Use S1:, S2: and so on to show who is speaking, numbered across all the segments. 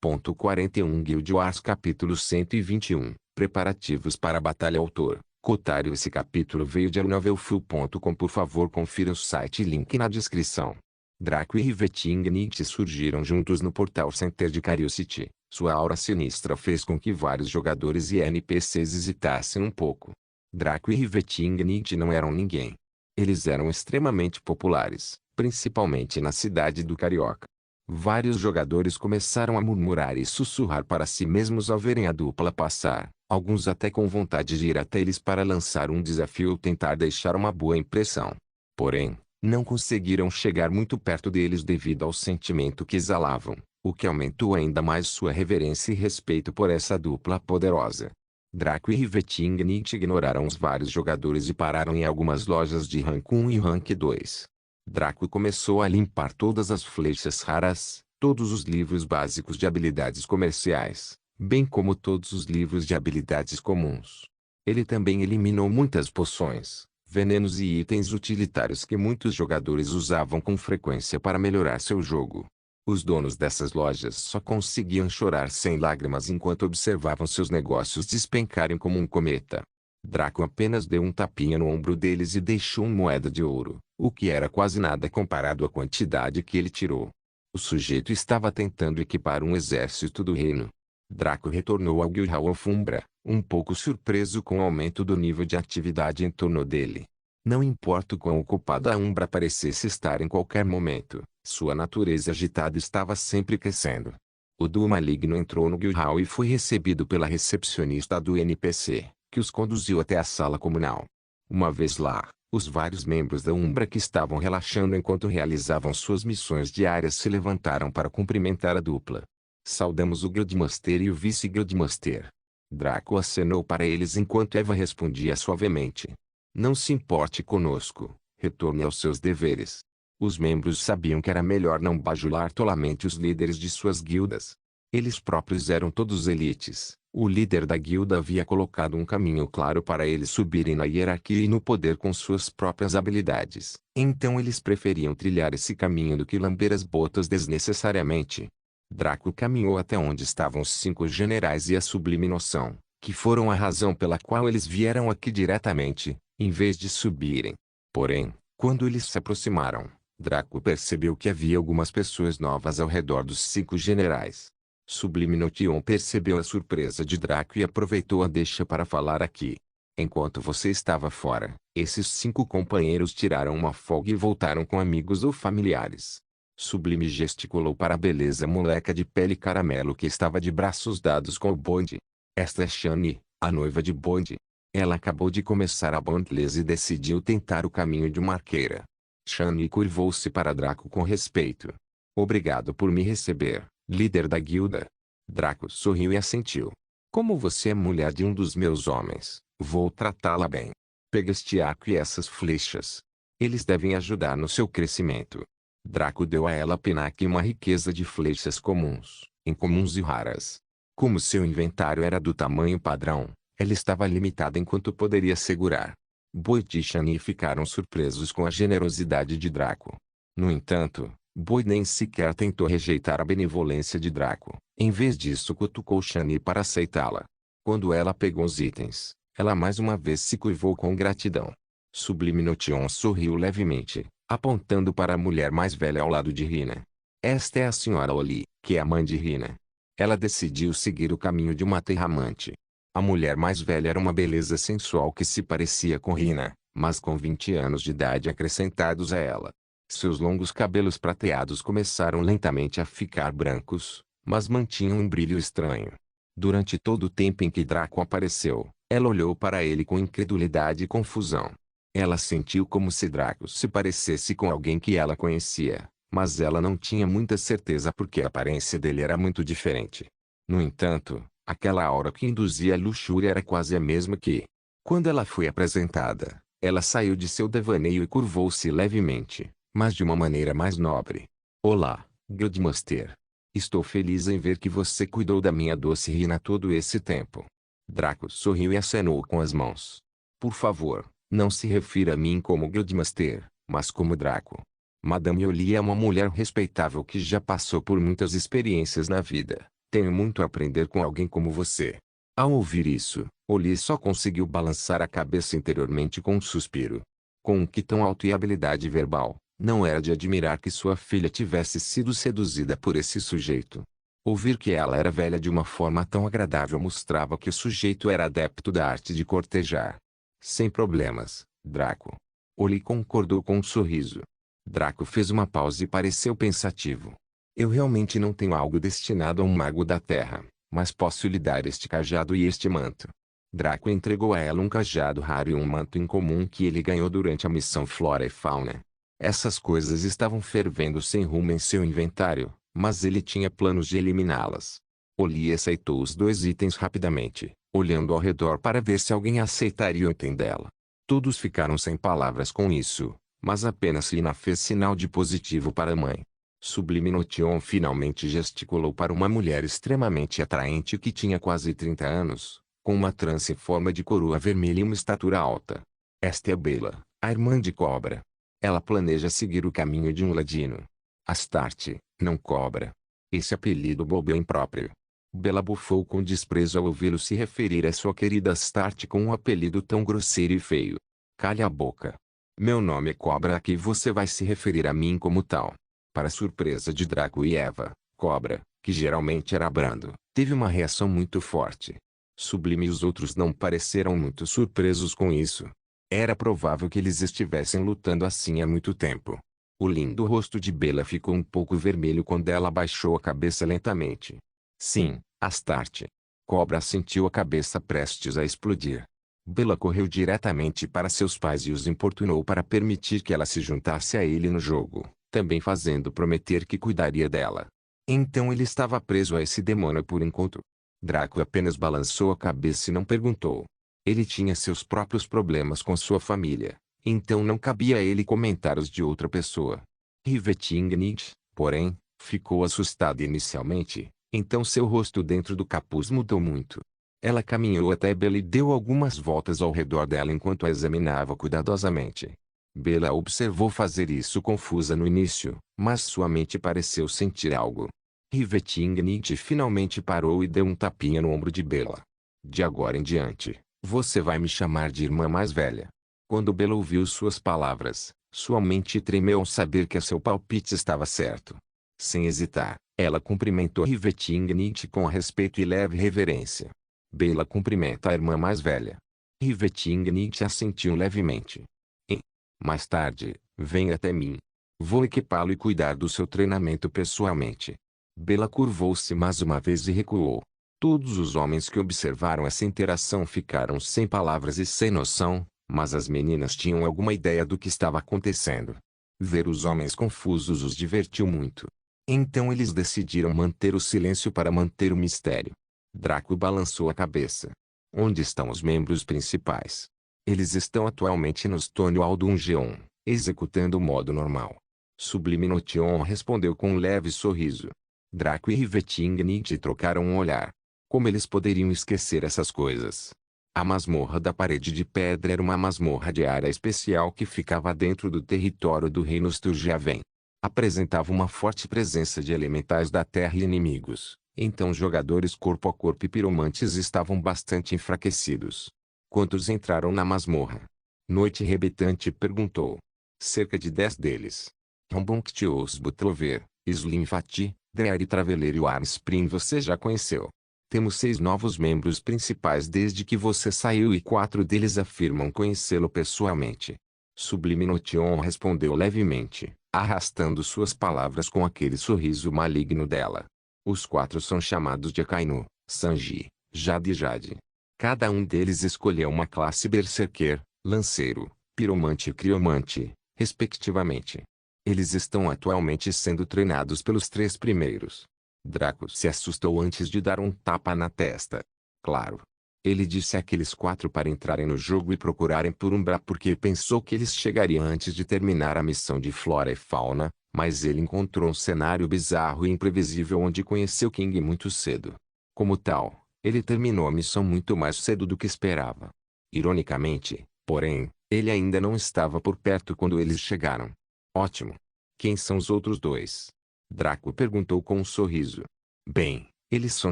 S1: 41 Guild Wars capítulo 121 Preparativos para a batalha. Autor Kotaru. Esse capítulo veio de novelfull.com. Por favor, confira o site e link na descrição. Draco e Riveting Nietzsche surgiram juntos no Portal Center de Curiosity. Sua aura sinistra fez com que vários jogadores e NPCs hesitassem um pouco. Draco e Riveting Nietzsche não eram ninguém. Eles eram extremamente populares, principalmente na cidade do Carioca. Vários jogadores começaram a murmurar e sussurrar para si mesmos ao verem a dupla passar, alguns até com vontade de ir até eles para lançar um desafio ou tentar deixar uma boa impressão. Porém, não conseguiram chegar muito perto deles devido ao sentimento que exalavam, o que aumentou ainda mais sua reverência e respeito por essa dupla poderosa. Draco e Riveting Nietzsche ignoraram os vários jogadores e pararam em algumas lojas de Rank 1 e Rank 2. Draco começou a limpar todas as flechas raras, todos os livros básicos de habilidades comerciais, bem como todos os livros de habilidades comuns. Ele também eliminou muitas poções, venenos e itens utilitários que muitos jogadores usavam com frequência para melhorar seu jogo. Os donos dessas lojas só conseguiam chorar sem lágrimas enquanto observavam seus negócios despencarem como um cometa. Draco apenas deu um tapinha no ombro deles e deixou uma moeda de ouro, o que era quase nada comparado à quantidade que ele tirou. O sujeito estava tentando equipar um exército do reino. Draco retornou ao Guild Hall of Umbra, um pouco surpreso com o aumento do nível de atividade em torno dele. Não importa o quão ocupada a Umbra parecesse estar em qualquer momento, sua natureza agitada estava sempre crescendo. O duo maligno entrou no Guild Hall e foi recebido pela recepcionista do NPC, que os conduziu até a sala comunal. Uma vez lá, os vários membros da Umbra que estavam relaxando enquanto realizavam suas missões diárias se levantaram para cumprimentar a dupla. Saudamos o Guildmaster e o Vice-Guildmaster. Draco acenou para eles enquanto Eva respondia suavemente. Não se importe conosco, retorne aos seus deveres. Os membros sabiam que era melhor não bajular tolamente os líderes de suas guildas. Eles próprios eram todos elites. O líder da guilda havia colocado um caminho claro para eles subirem na hierarquia e no poder com suas próprias habilidades. Então eles preferiam trilhar esse caminho do que lamber as botas desnecessariamente. Draco caminhou até onde estavam os 5 generais e a Sublime Noção, que foram a razão pela qual eles vieram aqui diretamente, em vez de subirem. Porém, quando eles se aproximaram, Draco percebeu que havia algumas pessoas novas ao redor dos 5 generais. Sublime Notion percebeu a surpresa de Draco e aproveitou a deixa para falar aqui. Enquanto você estava fora, esses 5 companheiros tiraram uma folga e voltaram com amigos ou familiares. Sublime gesticulou para a beleza moleca de pele caramelo que estava de braços dados com o Bond. Esta é Shani, a noiva de Bond. Ela acabou de começar a Bondless e decidiu tentar o caminho de uma arqueira. Shani curvou-se para Draco com respeito. Obrigado por me receber, líder da guilda. Draco sorriu e assentiu. Como você é mulher de um dos meus homens, vou tratá-la bem. Pega este arco e essas flechas. Eles devem ajudar no seu crescimento. Draco deu a ela Penac e uma riqueza de flechas comuns, incomuns e raras. Como seu inventário era do tamanho padrão, ela estava limitada enquanto poderia segurar. Boyd e Shani ficaram surpresos com a generosidade de Draco. No entanto, Boyd nem sequer tentou rejeitar a benevolência de Draco. Em vez disso, cutucou Shani para aceitá-la. Quando ela pegou os itens, ela mais uma vez se curvou com gratidão. Sublime Notion sorriu levemente, apontando para a mulher mais velha ao lado de Rina. Esta é a senhora Oli, que é a mãe de Rina. Ela decidiu seguir o caminho de uma terramante. A mulher mais velha era uma beleza sensual que se parecia com Rina, mas com 20 anos de idade acrescentados a ela. Seus longos cabelos prateados começaram lentamente a ficar brancos, mas mantinham um brilho estranho. Durante todo o tempo em que Draco apareceu, ela olhou para ele com incredulidade e confusão. Ela sentiu como se Draco se parecesse com alguém que ela conhecia, mas ela não tinha muita certeza porque a aparência dele era muito diferente. No entanto, aquela aura que induzia a luxúria era quase a mesma que. Quando ela foi apresentada, ela saiu de seu devaneio e curvou-se levemente, mas de uma maneira mais nobre. Olá, Guildmaster. Estou feliz em ver que você cuidou da minha doce Rina todo esse tempo. Draco sorriu e acenou com as mãos. Por favor, não se refira a mim como Guildmaster, mas como Draco. Madame Oli é uma mulher respeitável que já passou por muitas experiências na vida, Tenho muito a aprender com alguém como você. Ao ouvir isso, Oli só conseguiu balançar a cabeça interiormente com um suspiro. Com um que tão alto e habilidade verbal, não era de admirar que sua filha tivesse sido seduzida por esse sujeito. Ouvir que ela era velha de uma forma tão agradável mostrava que o sujeito era adepto da arte de cortejar. Sem problemas, Draco. Oli concordou com um sorriso. Draco fez uma pausa e pareceu pensativo. Eu realmente não tenho algo destinado a um mago da terra, mas posso lhe dar este cajado e este manto. Draco entregou a ela um cajado raro e um manto incomum que ele ganhou durante a missão Flora e Fauna. Essas coisas estavam fervendo sem rumo em seu inventário, mas ele tinha planos de eliminá-las. Oli aceitou os dois itens rapidamente, olhando ao redor para ver se alguém aceitaria o item dela. Todos ficaram sem palavras com isso, mas apenas Lina fez sinal de positivo para a mãe. Sublime Notion finalmente gesticulou para uma mulher extremamente atraente que tinha quase 30 anos, com uma trança em forma de coroa vermelha e uma estatura alta. Esta é Bela, a irmã de Cobra. Ela planeja seguir o caminho de um ladino. Astarte, não Cobra. Esse apelido bobo é impróprio. Bela bufou com desprezo ao ouvi-lo se referir a sua querida Astarte com um apelido tão grosseiro e feio. Calhe a boca. Meu nome é Cobra, aqui você vai se referir a mim como tal. Para surpresa de Draco e Eva, Cobra, que geralmente era brando, teve uma reação muito forte. Sublime e os outros não pareceram muito surpresos com isso. Era provável que eles estivessem lutando assim há muito tempo. O lindo rosto de Bela ficou um pouco vermelho quando ela abaixou a cabeça lentamente. Sim, Astarte. Cobra sentiu a cabeça prestes a explodir. Bela correu diretamente para seus pais e os importunou para permitir que ela se juntasse a ele no jogo, também fazendo prometer que cuidaria dela. Então ele estava preso a esse demônio por enquanto. Draco apenas balançou a cabeça e não perguntou. Ele tinha seus próprios problemas com sua família, então não cabia a ele comentar os de outra pessoa. Rivetingnit, porém, ficou assustada inicialmente, então seu rosto dentro do capuz mudou muito. Ela caminhou até Bela e deu algumas voltas ao redor dela enquanto a examinava cuidadosamente. Bela observou fazer isso confusa no início, mas sua mente pareceu sentir algo. Rivetingnit finalmente parou e deu um tapinha no ombro de Bela. De agora em diante, você vai me chamar de irmã mais velha. Quando Bela ouviu suas palavras, sua mente tremeu ao saber que seu palpite estava certo. Sem hesitar, ela cumprimentou Rivetingnit com respeito e leve reverência. Bela cumprimenta a irmã mais velha. Rivetingnit assentiu levemente. E, mais tarde, venha até mim. Vou equipá-lo e cuidar do seu treinamento pessoalmente. Bela curvou-se mais uma vez e recuou. Todos os homens que observaram essa interação ficaram sem palavras e sem noção, mas as meninas tinham alguma ideia do que estava acontecendo. Ver os homens confusos os divertiu muito. Então eles decidiram manter o silêncio para manter o mistério. Draco balançou a cabeça. Onde estão os membros principais? Eles estão atualmente no Stone Aldun G1, executando o modo normal. Sublime Notion respondeu com um leve sorriso. Draco e Rivetingnit trocaram um olhar. Como eles poderiam esquecer essas coisas? A masmorra da parede de pedra era uma masmorra de área especial que ficava dentro do território do reino Sturgiaven. Apresentava uma forte presença de elementais da terra e inimigos, então jogadores corpo a corpo e piromantes estavam bastante enfraquecidos. Quantos entraram na masmorra? Noite Rebetante perguntou. Cerca de 10 deles. Rambunctios Butrover, Slimfati, Dreari Traveleiro e Armspring você já conheceu. Temos 6 novos membros principais desde que você saiu e 4 deles afirmam conhecê-lo pessoalmente. Sublime Notion respondeu levemente, arrastando suas palavras com aquele sorriso maligno dela. Os 4 são chamados de Akainu, Sanji, Jade e Jade. Cada um deles escolheu uma classe Berserker, Lanceiro, Piromante e Criomante, respectivamente. Eles estão atualmente sendo treinados pelos 3 primeiros. Draco se assustou antes de dar um tapa na testa. Claro. Ele disse àqueles 4 para entrarem no jogo e procurarem por Umbra porque pensou que eles chegariam antes de terminar a missão de Flora e Fauna, mas ele encontrou um cenário bizarro e imprevisível onde conheceu King muito cedo. Como tal, ele terminou a missão muito mais cedo do que esperava. Ironicamente, porém, ele ainda não estava por perto quando eles chegaram. Ótimo. Quem são os outros 2? Draco perguntou com um sorriso. Bem, Eles são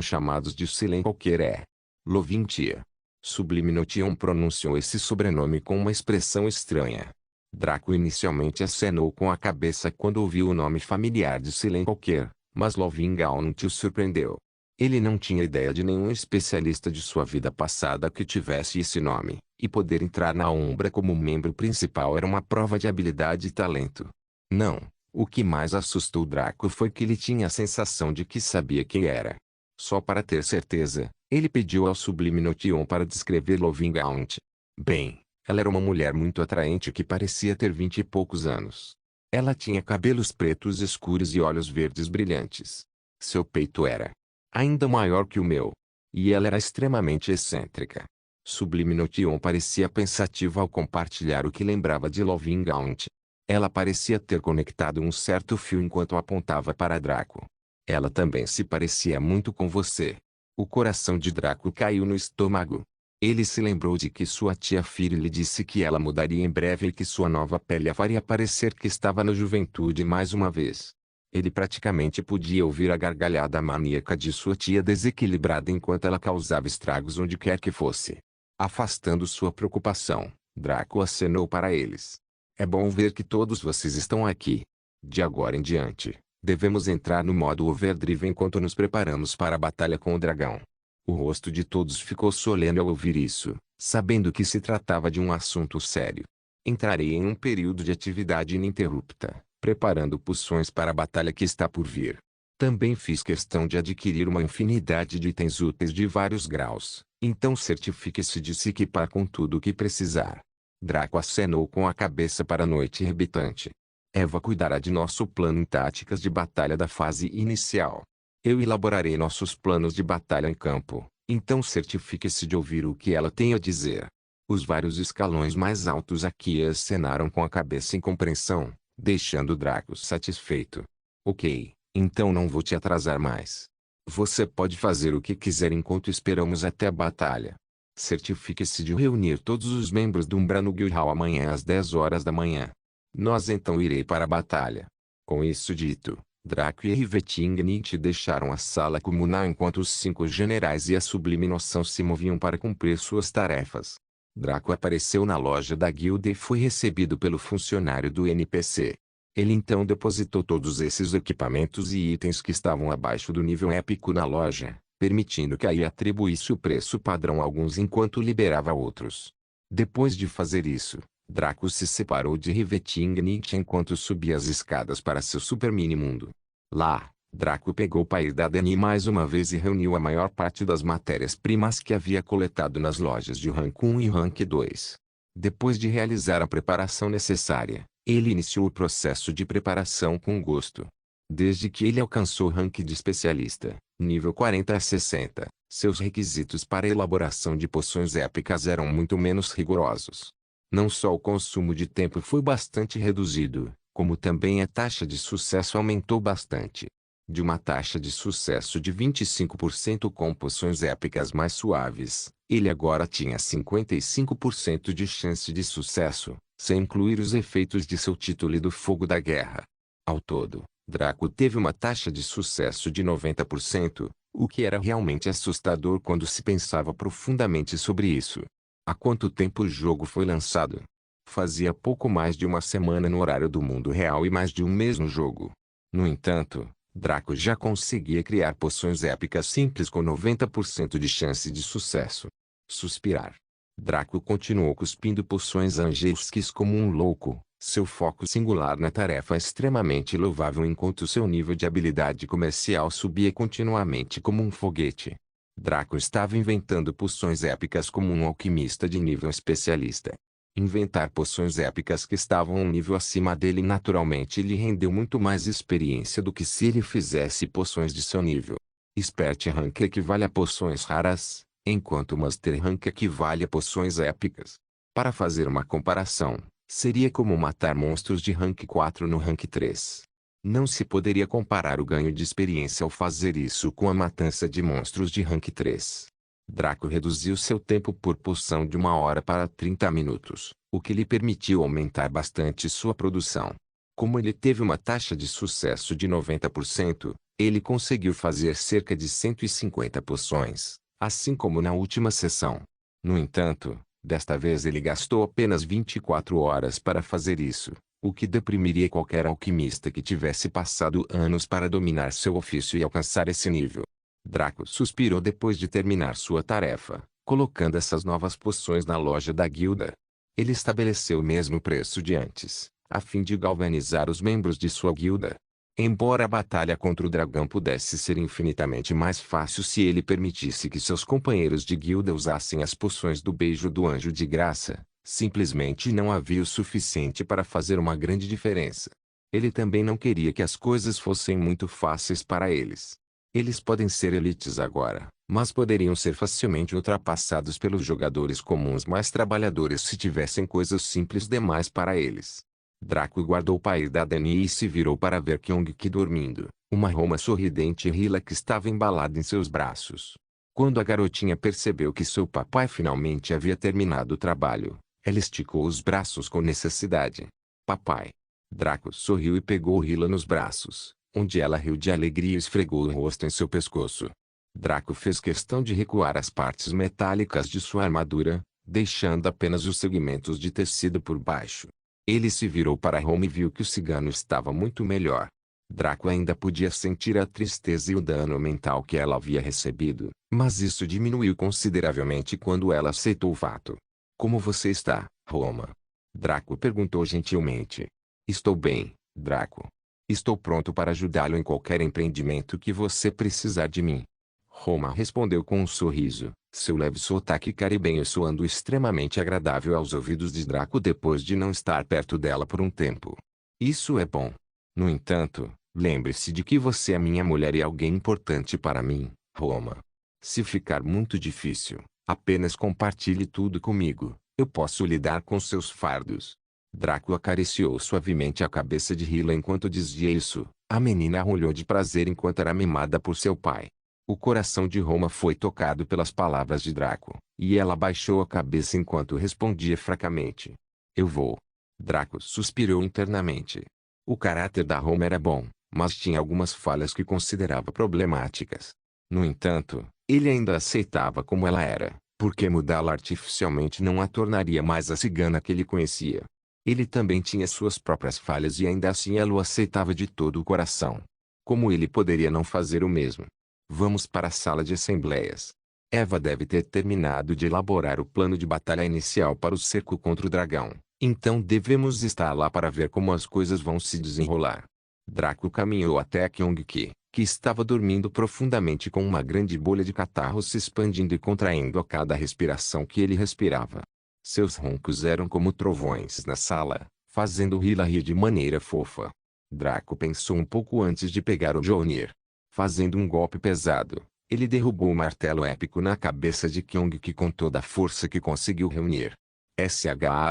S1: chamados de Silencoqueré. Lovintia. Sublime Notion pronunciou esse sobrenome com uma expressão estranha. Draco inicialmente acenou com a cabeça quando ouviu o nome familiar de Silencoquer, mas Lovingaunti o surpreendeu. Ele não tinha ideia de nenhum especialista de sua vida passada que tivesse esse nome, e poder entrar na Umbra como membro principal era uma prova de habilidade e talento. Não, o que mais assustou Draco foi que ele tinha a sensação de que sabia quem era. Só para ter certeza, ele pediu ao Sublime Notion para descrever Lovingaunti. Bem, ela era uma mulher muito atraente que parecia ter 20 e poucos anos. Ela tinha cabelos pretos escuros e olhos verdes brilhantes. Seu peito era ainda maior que o meu. E ela era extremamente excêntrica. Sublime Notion parecia pensativa ao compartilhar o que lembrava de Lovingaunti. Ela parecia ter conectado um certo fio enquanto apontava para Draco. Ela também se parecia muito com você. O coração de Draco caiu no estômago. Ele se lembrou de que sua tia Firi lhe disse que ela mudaria em breve e que sua nova pele a faria parecer que estava na juventude mais uma vez. Ele praticamente podia ouvir a gargalhada maníaca de sua tia desequilibrada enquanto ela causava estragos onde quer que fosse. Afastando sua preocupação, Draco acenou para eles. É bom ver que todos vocês estão aqui. De agora em diante, devemos entrar no modo Overdrive enquanto nos preparamos para a batalha com o dragão. O rosto de todos ficou solene ao ouvir isso, sabendo que se tratava de um assunto sério. Entrarei em um período de atividade ininterrupta, preparando poções para a batalha que está por vir. Também fiz questão de adquirir uma infinidade de itens úteis de vários graus, então certifique-se de se equipar com tudo o que precisar. Draco acenou com a cabeça para a noite orbitante. Eva cuidará de nosso plano em táticas de batalha da fase inicial. Eu elaborarei nossos planos de batalha em campo, então certifique-se de ouvir o que ela tem a dizer. Os vários escalões mais altos aqui acenaram com a cabeça em compreensão, deixando Draco satisfeito. Ok, então não vou te atrasar mais. Você pode fazer o que quiser enquanto esperamos até a batalha. Certifique-se de reunir todos os membros do Umbra no Guild Hall amanhã às 10 horas da manhã. Nós então irei para a batalha. Com isso dito, Draco e Rivetingnight deixaram a sala comunal enquanto os 5 generais e a Sublime Noção se moviam para cumprir suas tarefas. Draco apareceu na loja da guilda e foi recebido pelo funcionário do NPC. Ele então depositou todos esses equipamentos e itens que estavam abaixo do nível épico na loja, permitindo que a IA atribuísse o preço padrão a alguns enquanto liberava outros. Depois de fazer isso, Draco se separou de Rivetingnight enquanto subia as escadas para seu super mini-mundo. Lá, Draco pegou o pai da Dani mais uma vez e reuniu a maior parte das matérias-primas que havia coletado nas lojas de Rank 1 e Rank 2. Depois de realizar a preparação necessária, ele iniciou o processo de preparação com gosto. Desde que ele alcançou o rank de especialista, nível 40 a 60, seus requisitos para a elaboração de poções épicas eram muito menos rigorosos. Não só o consumo de tempo foi bastante reduzido, como também a taxa de sucesso aumentou bastante. De uma taxa de sucesso de 25% com poções épicas mais suaves, ele agora tinha 55% de chance de sucesso, sem incluir os efeitos de seu título e do fogo da guerra. Ao todo, Draco teve uma taxa de sucesso de 90%, o que era realmente assustador quando se pensava profundamente sobre isso. Há quanto tempo o jogo foi lançado? Fazia pouco mais de uma semana no horário do mundo real e mais de um mês no jogo. No entanto, Draco já conseguia criar poções épicas simples com 90% de chance de sucesso. Suspirar. Draco continuou cuspindo poções angélicas como um louco, seu foco singular na tarefa extremamente louvável enquanto seu nível de habilidade comercial subia continuamente como um foguete. Draco estava inventando poções épicas como um alquimista de nível especialista. Inventar poções épicas que estavam um nível acima dele naturalmente lhe rendeu muito mais experiência do que se ele fizesse poções de seu nível. Expert Rank equivale a poções raras, enquanto Master Rank equivale a poções épicas. Para fazer uma comparação, seria como matar monstros de Rank 4 no Rank 3. Não se poderia comparar o ganho de experiência ao fazer isso com a matança de monstros de Rank 3. Draco reduziu seu tempo por poção de 1 hora para 30 minutos, o que lhe permitiu aumentar bastante sua produção. Como ele teve uma taxa de sucesso de 90%, Ele conseguiu fazer cerca de 150 poções, assim como na última sessão. No entanto, desta vez ele gastou apenas 24 horas para fazer isso, o que deprimiria qualquer alquimista que tivesse passado anos para dominar seu ofício e alcançar esse nível. Draco suspirou depois de terminar sua tarefa, colocando essas novas poções na loja da guilda. Ele estabeleceu o mesmo preço de antes, a fim de galvanizar os membros de sua guilda. Embora a batalha contra o dragão pudesse ser infinitamente mais fácil se ele permitisse que seus companheiros de guilda usassem as poções do beijo do anjo de graça, simplesmente não havia o suficiente para fazer uma grande diferença. Ele também não queria que as coisas fossem muito fáceis para eles. Eles podem ser elites agora, mas poderiam ser facilmente ultrapassados pelos jogadores comuns mais trabalhadores se tivessem coisas simples demais para eles. Draco guardou o pai da Dani e se virou para ver Kyong-ki dormindo, uma Roma sorridente e Hila que estava embalada em seus braços. Quando a garotinha percebeu que seu papai finalmente havia terminado o trabalho, ela esticou os braços com necessidade. Papai. Draco sorriu e pegou Hila nos braços, onde ela riu de alegria e esfregou o rosto em seu pescoço. Draco fez questão de recuar as partes metálicas de sua armadura, deixando apenas os segmentos de tecido por baixo. Ele se virou para Roma e viu que o cigano estava muito melhor. Draco ainda podia sentir a tristeza e o dano mental que ela havia recebido, mas isso diminuiu consideravelmente quando ela aceitou o fato. Como você está, Roma? Draco perguntou gentilmente. Estou bem, Draco. Estou pronto para ajudá-lo em qualquer empreendimento que você precisar de mim. Roma respondeu com um sorriso, seu leve sotaque caribenho soando extremamente agradável aos ouvidos de Draco depois de não estar perto dela por um tempo. Isso é bom. No entanto, lembre-se de que você é minha mulher e alguém importante para mim, Roma. Se ficar muito difícil, apenas compartilhe tudo comigo, eu posso lidar com seus fardos. Draco acariciou suavemente a cabeça de Hila enquanto dizia isso. A menina arrulhou de prazer enquanto era mimada por seu pai. O coração de Roma foi tocado pelas palavras de Draco, e ela baixou a cabeça enquanto respondia fracamente. Eu vou. Draco suspirou internamente. O caráter da Roma era bom, mas tinha algumas falhas que considerava problemáticas. No entanto, ele ainda aceitava como ela era, porque mudá-la artificialmente não a tornaria mais a cigana que ele conhecia. Ele também tinha suas próprias falhas e ainda assim ela o aceitava de todo o coração. Como ele poderia não fazer o mesmo? Vamos para a sala de assembleias. Eva deve ter terminado de elaborar o plano de batalha inicial para o cerco contra o dragão. Então devemos estar lá para ver como as coisas vão se desenrolar. Draco caminhou até Kyong-ki, que estava dormindo profundamente com uma grande bolha de catarro se expandindo e contraindo a cada respiração que ele respirava. Seus roncos eram como trovões na sala, fazendo Hila rir de maneira fofa. Draco pensou um pouco antes de pegar o Mjolnir. Fazendo um golpe pesado, ele derrubou o martelo épico na cabeça de Kyong-ki com toda a força que conseguiu reunir.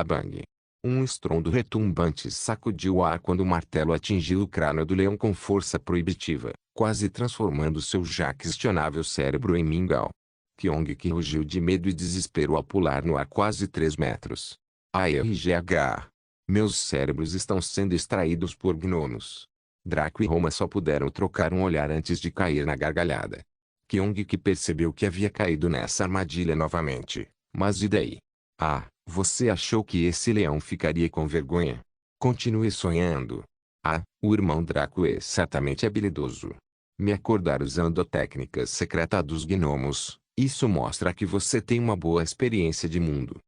S1: Bang. Um estrondo retumbante sacudiu o ar quando o martelo atingiu o crânio do leão com força proibitiva, quase transformando seu já questionável cérebro em mingau. Kyong-ki rugiu de medo e desespero ao pular no ar quase 3 metros. ARGH. Meus cérebros estão sendo extraídos por gnomos. Draco e Roma só puderam trocar um olhar antes de cair na gargalhada. Kyong-ki percebeu que havia caído nessa armadilha novamente. Mas e daí? Ah, você achou que esse leão ficaria com vergonha? Continue sonhando. Ah, o irmão Draco é certamente habilidoso. Me acordar usando a técnica secreta dos gnomos, isso mostra que você tem uma boa experiência de mundo.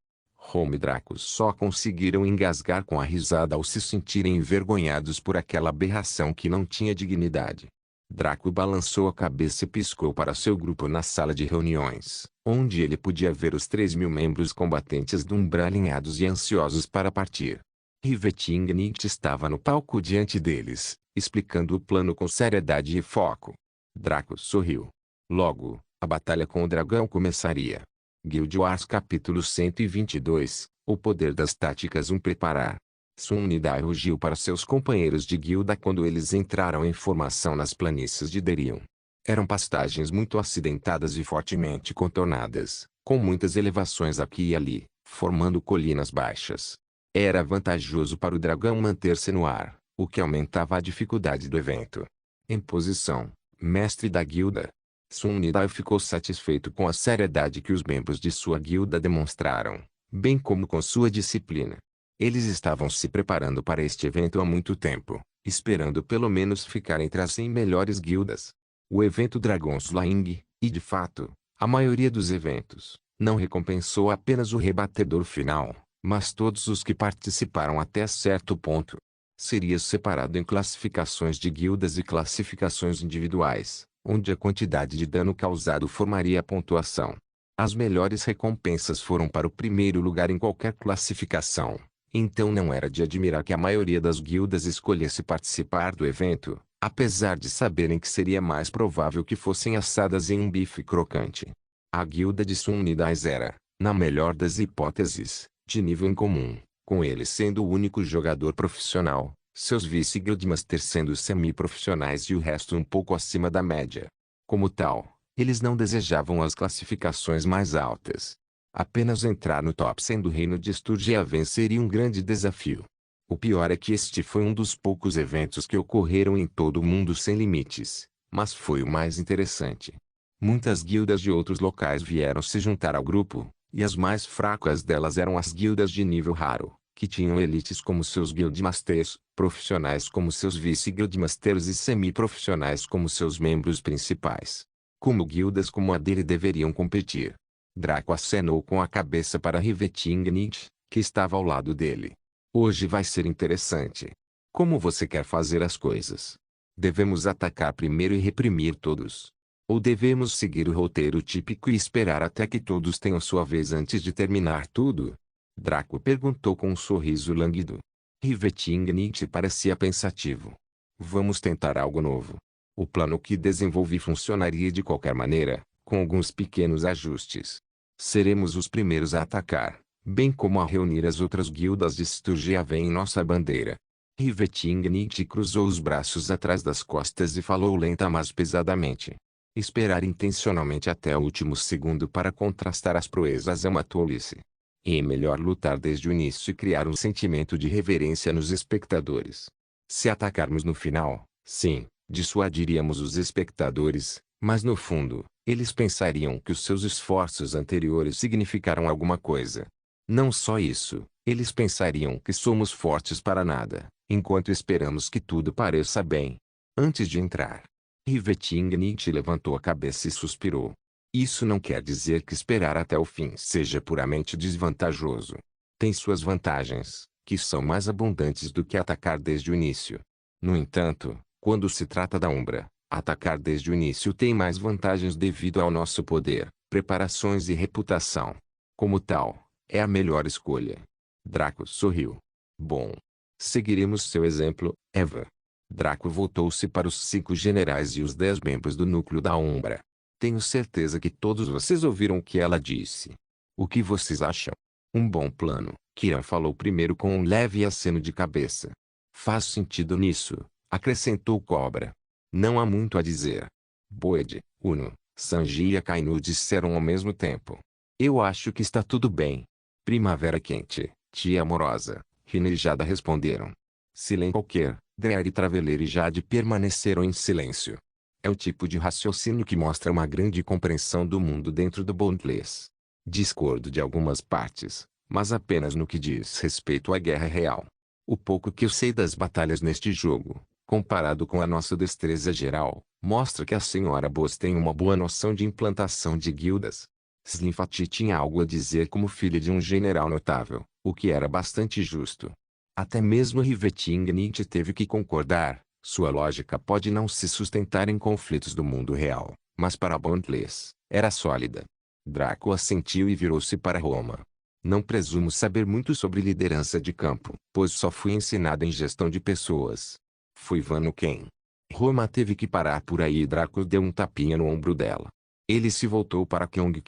S1: Roma e Draco só conseguiram engasgar com a risada ao se sentirem envergonhados por aquela aberração que não tinha dignidade. Draco balançou a cabeça e piscou para seu grupo na sala de reuniões, onde ele podia ver os 3.000 membros combatentes do Umbra alinhados e ansiosos para partir. Riveting estava no palco diante deles, explicando o plano com seriedade e foco. Draco sorriu. Logo, a batalha com o dragão começaria. Guild Wars capítulo 122, o poder das táticas preparar. Sun Nidai rugiu para seus companheiros de guilda quando eles entraram em formação nas planícies de Derion. Eram pastagens muito acidentadas e fortemente contornadas, com muitas elevações aqui e ali, formando colinas baixas. Era vantajoso para o dragão manter-se no ar, o que aumentava a dificuldade do evento. Em posição, mestre da guilda. Sun Nidai ficou satisfeito com a seriedade que os membros de sua guilda demonstraram, bem como com sua disciplina. Eles estavam se preparando para este evento há muito tempo, esperando pelo menos ficar entre as 100 melhores guildas. O evento Dragon Slaying, e de fato, a maioria dos eventos, não recompensou apenas o rebatedor final, mas todos os que participaram até certo ponto. Seria separado em classificações de guildas e classificações individuais, onde a quantidade de dano causado formaria a pontuação. As melhores recompensas foram para o primeiro lugar em qualquer classificação, então não era de admirar que a maioria das guildas escolhesse participar do evento, apesar de saberem que seria mais provável que fossem assadas em um bife crocante. A guilda de Sun Nidais era, na melhor das hipóteses, de nível incomum, com ele sendo o único jogador profissional, seus vice-guildmasters sendo semi-profissionais e o resto um pouco acima da média. Como tal, eles não desejavam as classificações mais altas. Apenas entrar no top 100 do reino de Sturgiaven seria um grande desafio. O pior é que este foi um dos poucos eventos que ocorreram em todo o mundo sem limites, mas foi o mais interessante. Muitas guildas de outros locais vieram se juntar ao grupo, e as mais fracas delas eram as guildas de nível raro, que tinham elites como seus guildmasters, profissionais como seus vice-guildmasters e semi-profissionais como seus membros principais. Como guildas como a dele deveriam competir? Draco acenou com a cabeça para Rivetingnit, que estava ao lado dele. Hoje vai ser interessante. Como você quer fazer as coisas? Devemos atacar primeiro e reprimir todos? Ou devemos seguir o roteiro típico e esperar até que todos tenham sua vez antes de terminar tudo? Draco perguntou com um sorriso lânguido. Rivetingnit parecia pensativo. Vamos tentar algo novo. O plano que desenvolvi funcionaria de qualquer maneira, com alguns pequenos ajustes. Seremos os primeiros a atacar, bem como a reunir as outras guildas de Sturgiaven em nossa bandeira. Rivetingnit cruzou os braços atrás das costas e falou lenta mas pesadamente. Esperar intencionalmente até o último segundo para contrastar as proezas é uma tolice. É melhor lutar desde o início e criar um sentimento de reverência nos espectadores. Se atacarmos no final, sim, dissuadiríamos os espectadores, mas no fundo, eles pensariam que os seus esforços anteriores significaram alguma coisa. Não só isso, eles pensariam que somos fortes para nada, enquanto esperamos que tudo pareça bem. Antes de entrar, Rivetingnit levantou a cabeça e suspirou. Isso não quer dizer que esperar até o fim seja puramente desvantajoso. Tem suas vantagens, que são mais abundantes do que atacar desde o início. No entanto, quando se trata da Umbra, atacar desde o início tem mais vantagens devido ao nosso poder, preparações e reputação. Como tal, é a melhor escolha. Draco sorriu. Bom. Seguiremos seu exemplo, Eva. Draco voltou-se para os 5 generais e os 10 membros do núcleo da Umbra. Tenho certeza que todos vocês ouviram o que ela disse. O que vocês acham? Um bom plano, Kiran falou primeiro com um leve aceno de cabeça. Faz sentido nisso, acrescentou Cobra. Não há muito a dizer. Boed, Uno, Sanji e Akainu disseram ao mesmo tempo. Eu acho que está tudo bem. Primavera Quente, Tia Amorosa, Rina e Jada responderam. Silen qualquer, Drear e Traveleiro e Jade permaneceram em silêncio. É o tipo de raciocínio que mostra uma grande compreensão do mundo dentro do Bondless. Discordo de algumas partes, mas apenas no que diz respeito à guerra real. O pouco que eu sei das batalhas neste jogo, comparado com a nossa destreza geral, mostra que a senhora Boss tem uma boa noção de implantação de guildas. Slimfati tinha algo a dizer como filha de um general notável, o que era bastante justo. Até mesmo Rivetingnit teve que concordar. Sua lógica pode não se sustentar em conflitos do mundo real, mas para Bondless, era sólida. Draco assentiu e virou-se para Roma. Não presumo saber muito sobre liderança de campo, pois só fui ensinado em gestão de pessoas. Fui Vano Ken. Roma teve que parar por aí e Draco deu um tapinha no ombro dela. Ele se voltou para Kyong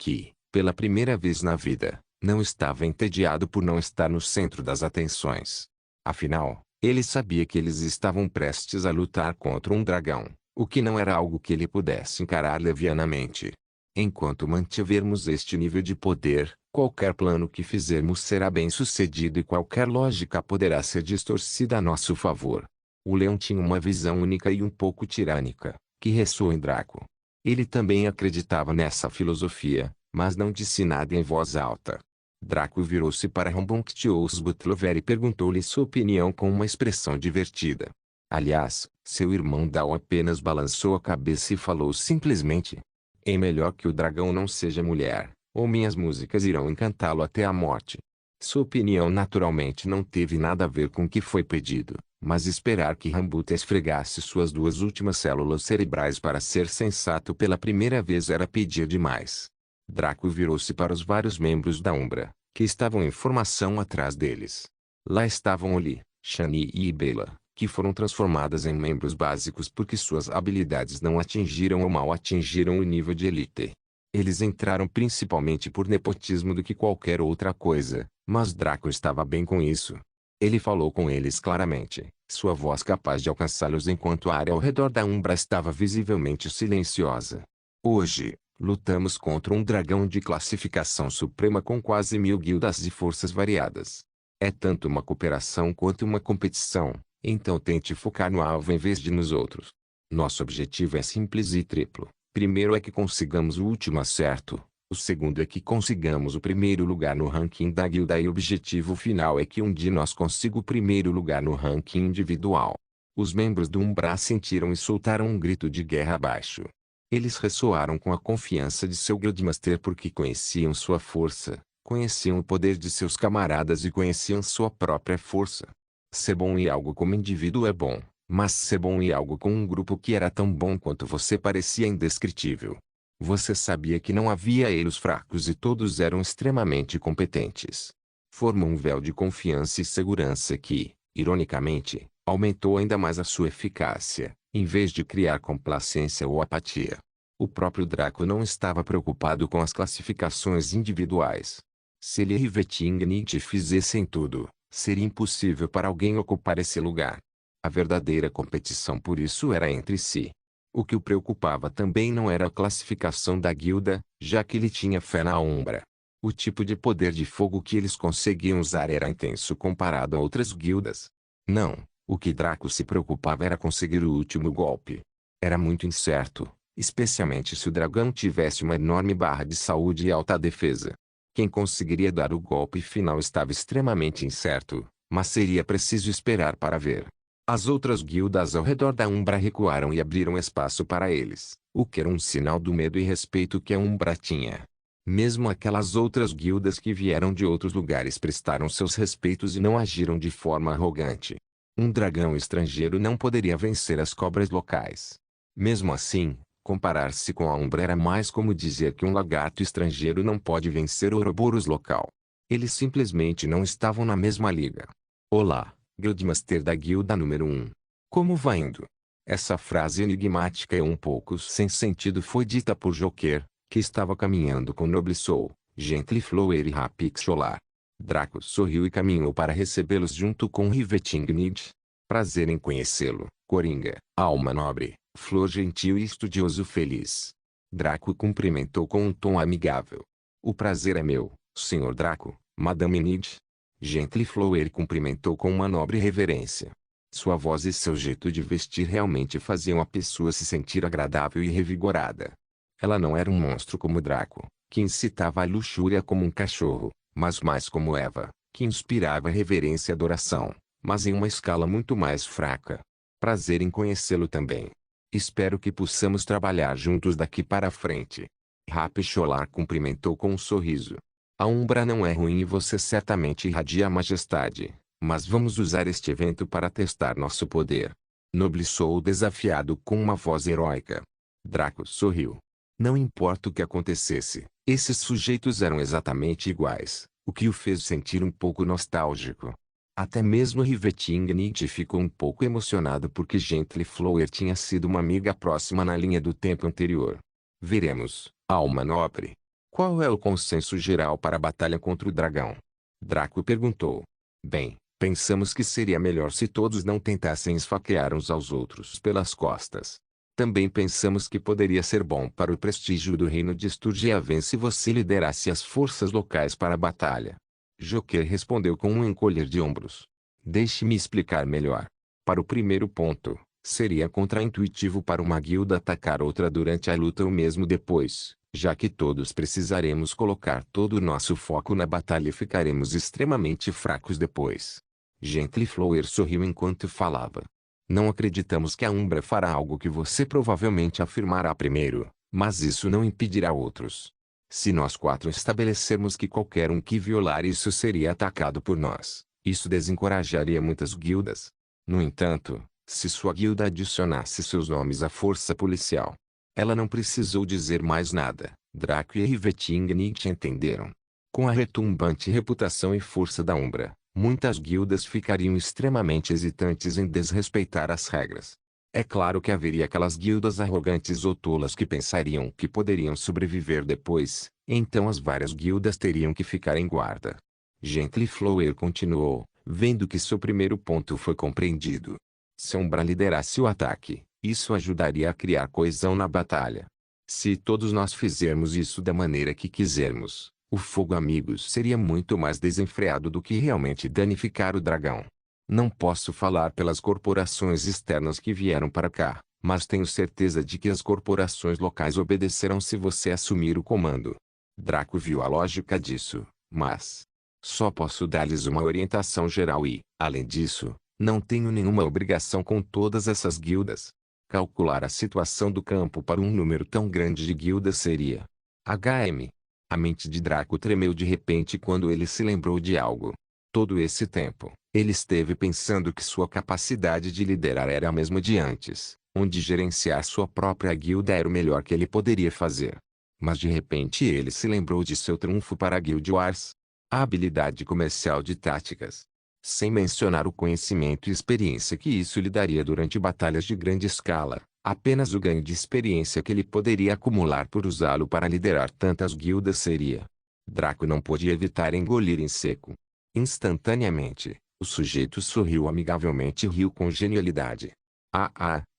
S1: que, pela primeira vez na vida, não estava entediado por não estar no centro das atenções. Afinal, ele sabia que eles estavam prestes a lutar contra um dragão, o que não era algo que ele pudesse encarar levianamente. Enquanto mantivermos este nível de poder, qualquer plano que fizermos será bem-sucedido e qualquer lógica poderá ser distorcida a nosso favor. O leão tinha uma visão única e um pouco tirânica, que ressoou em Draco. Ele também acreditava nessa filosofia, mas não disse nada em voz alta. Draco virou-se para Rambunctious Butlover e perguntou-lhe sua opinião com uma expressão divertida. Aliás, seu irmão Dao apenas balançou a cabeça e falou simplesmente: é melhor que o dragão não seja mulher, ou minhas músicas irão encantá-lo até a morte. Sua opinião naturalmente não teve nada a ver com o que foi pedido, mas esperar que Rambuta esfregasse suas duas últimas células cerebrais para ser sensato pela primeira vez era pedir demais. Draco virou-se para os vários membros da Umbra, que estavam em formação atrás deles. Lá estavam Oli, Shani e Bela, que foram transformadas em membros básicos porque suas habilidades não atingiram ou mal atingiram o nível de elite. Eles entraram principalmente por nepotismo do que qualquer outra coisa, mas Draco estava bem com isso. Ele falou com eles claramente, sua voz capaz de alcançá-los enquanto a área ao redor da Umbra estava visivelmente silenciosa. Hoje, lutamos contra um dragão de classificação suprema com quase 1000 guildas e forças variadas. É tanto uma cooperação quanto uma competição, então tente focar no alvo em vez de nos outros. Nosso objetivo é simples e triplo. Primeiro é que consigamos o último acerto, o segundo é que consigamos o primeiro lugar no ranking da guilda e o objetivo final é que um de nós consiga o primeiro lugar no ranking individual. Os membros do Umbra sentiram e soltaram um grito de guerra abaixo. Eles ressoaram com a confiança de seu Guildmaster porque conheciam sua força, conheciam o poder de seus camaradas e conheciam sua própria força. Ser bom em algo como indivíduo é bom, mas ser bom em algo com um grupo que era tão bom quanto você parecia indescritível. Você sabia que não havia erros fracos e todos eram extremamente competentes. Formou um véu de confiança e segurança que, ironicamente, aumentou ainda mais a sua eficácia, em vez de criar complacência ou apatia. O próprio Draco não estava preocupado com as classificações individuais. Se ele e Rivetingnight fizessem tudo, seria impossível para alguém ocupar esse lugar. A verdadeira competição por isso era entre si. O que o preocupava também não era a classificação da guilda, já que ele tinha fé na Umbra. O tipo de poder de fogo que eles conseguiam usar era intenso comparado a outras guildas. Não, o que Draco se preocupava era conseguir o último golpe. Era muito incerto, especialmente se o dragão tivesse uma enorme barra de saúde e alta defesa. Quem conseguiria dar o golpe final estava extremamente incerto, mas seria preciso esperar para ver. As outras guildas ao redor da Umbra recuaram e abriram espaço para eles, o que era um sinal do medo e respeito que a Umbra tinha. Mesmo aquelas outras guildas que vieram de outros lugares prestaram seus respeitos e não agiram de forma arrogante. Um dragão estrangeiro não poderia vencer as cobras locais. Mesmo assim, comparar-se com a Umbra era mais como dizer que um lagarto estrangeiro não pode vencer o Ouroboros local. Eles simplesmente não estavam na mesma liga. Olá, Guildmaster da guilda número 1. Como vai indo? Essa frase enigmática e um pouco sem sentido foi dita por Joker, que estava caminhando com Noble Soul, Gentleflower e Rapixolar. Draco sorriu e caminhou para recebê-los junto com Rivetingnight. Prazer em conhecê-lo, Coringa, alma nobre, flor gentil e estudioso feliz. Draco cumprimentou com um tom amigável. O prazer é meu, Sr. Draco, Madame Nid. Gentleflower cumprimentou com uma nobre reverência. Sua voz e seu jeito de vestir realmente faziam a pessoa se sentir agradável e revigorada. Ela não era um monstro como Draco, que incitava a luxúria como um cachorro, mas mais como Eva, que inspirava reverência e adoração, mas em uma escala muito mais fraca. Prazer em conhecê-lo também. Espero que possamos trabalhar juntos daqui para frente. Rapixolar cumprimentou com um sorriso. A Umbra não é ruim e você certamente irradia a majestade, mas vamos usar este evento para testar nosso poder. Noble Soul desafiado com uma voz heróica. Draco sorriu. Não importa o que acontecesse, esses sujeitos eram exatamente iguais, o que o fez sentir um pouco nostálgico. Até mesmo Rivetingnight ficou um pouco emocionado porque Gentleflower tinha sido uma amiga próxima na linha do tempo anterior. Veremos, alma nobre. Qual é o consenso geral para a batalha contra o dragão? Draco perguntou. Bem, pensamos que seria melhor se todos não tentassem esfaquear uns aos outros pelas costas. Também pensamos que poderia ser bom para o prestígio do reino de Sturgiaven se você liderasse as forças locais para a batalha. Joker respondeu com um encolher de ombros. Deixe-me explicar melhor. Para o primeiro ponto, Seria contraintuitivo para uma guilda atacar outra durante a luta ou mesmo depois, já que todos precisaremos colocar todo o nosso foco na batalha e ficaremos extremamente fracos depois. Gentleflower sorriu enquanto falava. Não acreditamos que a Umbra fará algo que você provavelmente afirmará primeiro, mas isso não impedirá outros. Se nós quatro estabelecermos que qualquer um que violar isso seria atacado por nós, isso desencorajaria muitas guildas. No entanto, se sua guilda adicionasse seus nomes à força policial. Ela não precisou dizer mais nada. Draco e Rivetingnicht entenderam. Com a retumbante reputação e força da Umbra, muitas guildas ficariam extremamente hesitantes em desrespeitar as regras. É claro que haveria aquelas guildas arrogantes ou tolas que pensariam que poderiam sobreviver depois, então as várias guildas teriam que ficar em guarda. Gentleflower continuou, vendo que seu primeiro ponto foi compreendido. Se a Umbra liderasse o ataque, isso ajudaria a criar coesão na batalha. Se todos nós fizermos isso da maneira que quisermos, o fogo amigos seria muito mais desenfreado do que realmente danificar o dragão. Não posso falar pelas corporações externas que vieram para cá, mas tenho certeza de que as corporações locais obedecerão se você assumir o comando. Draco viu a lógica disso, mas só posso dar-lhes uma orientação geral e, além disso, não tenho nenhuma obrigação com todas essas guildas. Calcular a situação do campo para um número tão grande de guildas seria HM. A mente de Draco tremeu de repente quando ele se lembrou de algo. Todo esse tempo, ele esteve pensando que sua capacidade de liderar era a mesma de antes, onde gerenciar sua própria guilda era o melhor que ele poderia fazer. Mas de repente ele se lembrou de seu trunfo para a Guild Wars. A habilidade comercial de táticas. Sem mencionar o conhecimento e experiência que isso lhe daria durante batalhas de grande escala, apenas o ganho de experiência que ele poderia acumular por usá-lo para liderar tantas guildas seria. Draco não pôde evitar engolir em seco. Instantaneamente, o sujeito sorriu amigavelmente e riu com genialidade.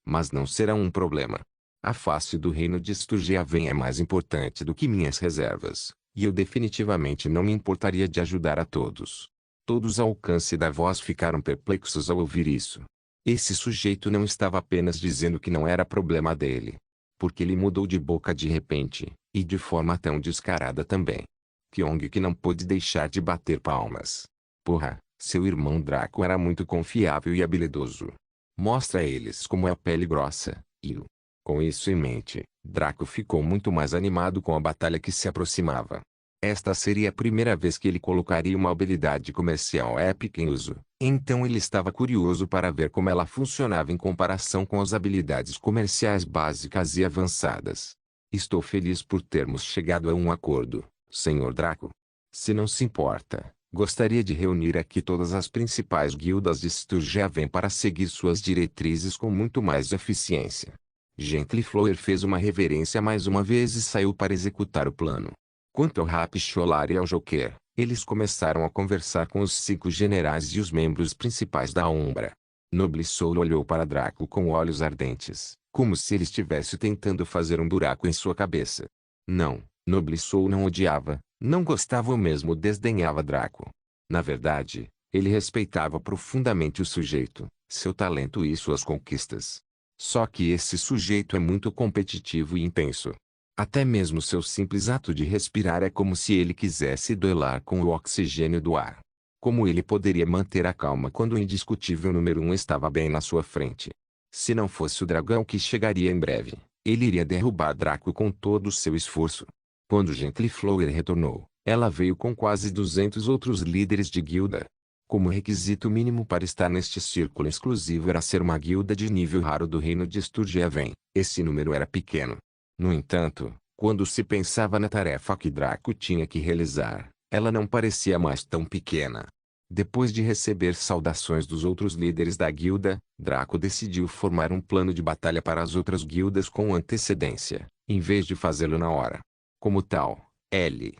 S1: Mas não será um problema. A face do reino de Sturgeaven é mais importante do que minhas reservas, e eu definitivamente não me importaria de ajudar a todos. Todos ao alcance da voz ficaram perplexos ao ouvir isso. Esse sujeito não estava apenas dizendo que não era problema dele. Porque ele mudou de boca de repente, e de forma tão descarada também. Pyong que não pôde deixar de bater palmas. Porra, seu irmão Draco era muito confiável e habilidoso. Mostra a eles como é a pele grossa, Yu. Com isso em mente, Draco ficou muito mais animado com a batalha que se aproximava. Esta seria a primeira vez que ele colocaria uma habilidade comercial épica em uso, então ele estava curioso para ver como ela funcionava em comparação com as habilidades comerciais básicas e avançadas. Estou feliz por termos chegado a um acordo, Sr. Draco. Se não se importa, gostaria de reunir aqui todas as principais guildas de Sturgeaven para seguir suas diretrizes com muito mais eficiência. Gentleflower fez uma reverência mais uma vez e saiu para executar o plano. Quanto ao Rapcholar e ao Joker, eles começaram a conversar com os 5 generais e os membros principais da Umbra. Noblesoul olhou para Draco com olhos ardentes, como se ele estivesse tentando fazer um buraco em sua cabeça. Não, Noblesoul não odiava, não gostava ou mesmo desdenhava Draco. Na verdade, ele respeitava profundamente o sujeito, seu talento e suas conquistas. Só que esse sujeito é muito competitivo e intenso. Até mesmo seu simples ato de respirar é como se ele quisesse duelar com o oxigênio do ar. Como ele poderia manter a calma quando o indiscutível número 1 estava bem na sua frente? Se não fosse o dragão que chegaria em breve, ele iria derrubar Draco com todo o seu esforço. Quando Gentleflower retornou, ela veio com quase 200 outros líderes de guilda. Como requisito mínimo para estar neste círculo exclusivo era ser uma guilda de nível raro do reino de Sturgeaven. Esse número era pequeno. No entanto, quando se pensava na tarefa que Draco tinha que realizar, ela não parecia mais tão pequena. Depois de receber saudações dos outros líderes da guilda, Draco decidiu formar um plano de batalha para as outras guildas com antecedência, em vez de fazê-lo na hora. Como tal, ele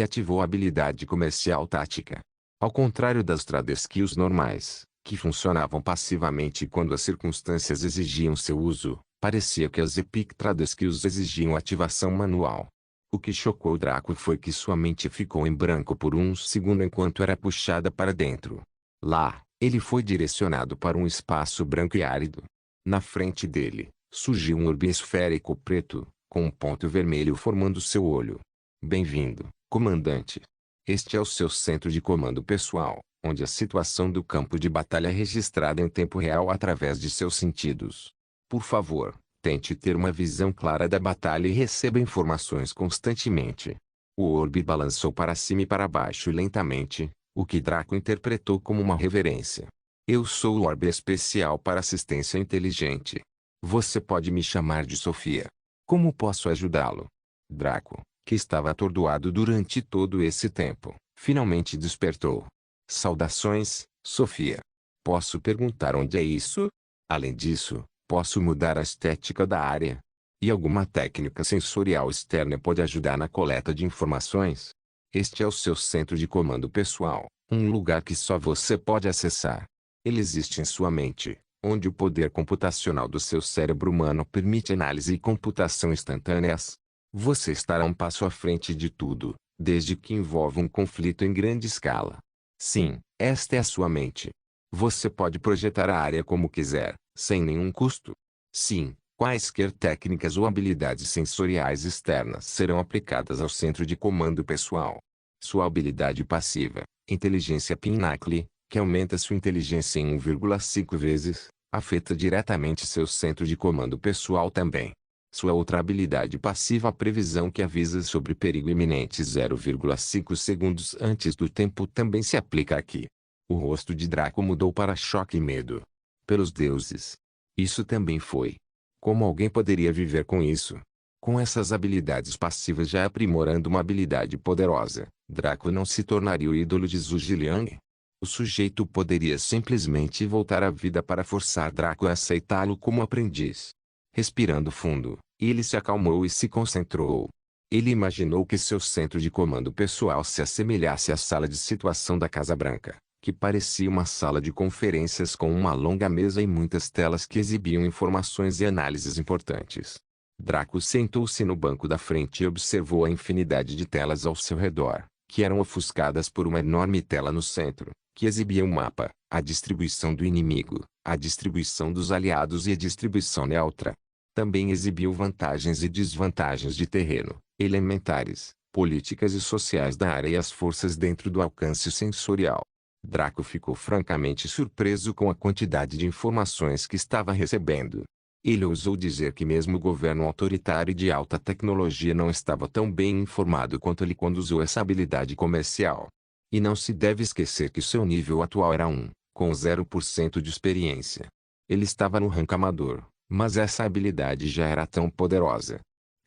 S1: ativou a habilidade comercial tática. Ao contrário das trade skills normais, que funcionavam passivamente quando as circunstâncias exigiam seu uso, parecia que as Epic Trade Skills exigiam ativação manual. O que chocou Draco foi que sua mente ficou em branco por um segundo enquanto era puxada para dentro. Lá, Ele foi direcionado para um espaço branco e árido. Na frente dele, surgiu um orbe esférico preto, com um ponto vermelho formando seu olho. Bem-vindo, comandante. Este é o seu centro de comando pessoal, onde a situação do campo de batalha é registrada em tempo real através de seus sentidos. Por favor, tente ter uma visão clara da batalha e receba informações constantemente. O orbe balançou para cima e para baixo lentamente, o que Draco interpretou como uma reverência. Eu sou o orbe especial para assistência inteligente. Você pode me chamar de Sofia. Como posso ajudá-lo? Draco, que estava atordoado durante todo esse tempo, finalmente despertou. Saudações, Sofia. Posso perguntar onde é isso? Além disso, posso mudar a estética da área? E alguma técnica sensorial externa pode ajudar na coleta de informações? Este é o seu centro de comando pessoal, um lugar que só você pode acessar. Ele existe em sua mente, onde o poder computacional do seu cérebro humano permite análise e computação instantâneas. Você estará um passo à frente de tudo, desde que envolva um conflito em grande escala. Sim, esta é a sua mente. Você pode projetar a área como quiser, sem nenhum custo. Sim, quaisquer técnicas ou habilidades sensoriais externas serão aplicadas ao centro de comando pessoal. Sua habilidade passiva, Inteligência Pinnacle, que aumenta sua inteligência em 1,5 vezes, afeta diretamente seu centro de comando pessoal também. Sua outra habilidade passiva, Previsão, que avisa sobre perigo iminente 0,5 segundos antes do tempo, também se aplica aqui. O rosto de Draco mudou para choque e medo. Pelos deuses. Isso também foi. Como alguém poderia viver com isso? Com essas habilidades passivas já aprimorando uma habilidade poderosa, Draco não se tornaria o ídolo de Zhu Ziliang? O sujeito poderia simplesmente voltar à vida para forçar Draco a aceitá-lo como aprendiz. Respirando fundo, ele se acalmou e se concentrou. Ele imaginou que seu centro de comando pessoal se assemelhasse à sala de situação da Casa Branca, que parecia uma sala de conferências com uma longa mesa e muitas telas que exibiam informações e análises importantes. Draco sentou-se no banco da frente e observou a infinidade de telas ao seu redor, que eram ofuscadas por uma enorme tela no centro, que exibia um mapa, a distribuição do inimigo, a distribuição dos aliados e a distribuição neutra. Também exibiu vantagens e desvantagens de terreno, elementares, políticas e sociais da área e as forças dentro do alcance sensorial. Draco ficou francamente surpreso com a quantidade de informações que estava recebendo. Ele ousou dizer que mesmo o governo autoritário de alta tecnologia não estava tão bem informado quanto ele quando usou essa habilidade comercial. E não se deve esquecer que seu nível atual era 1, com 0% de experiência. Ele estava no rank amador, mas essa habilidade já era tão poderosa.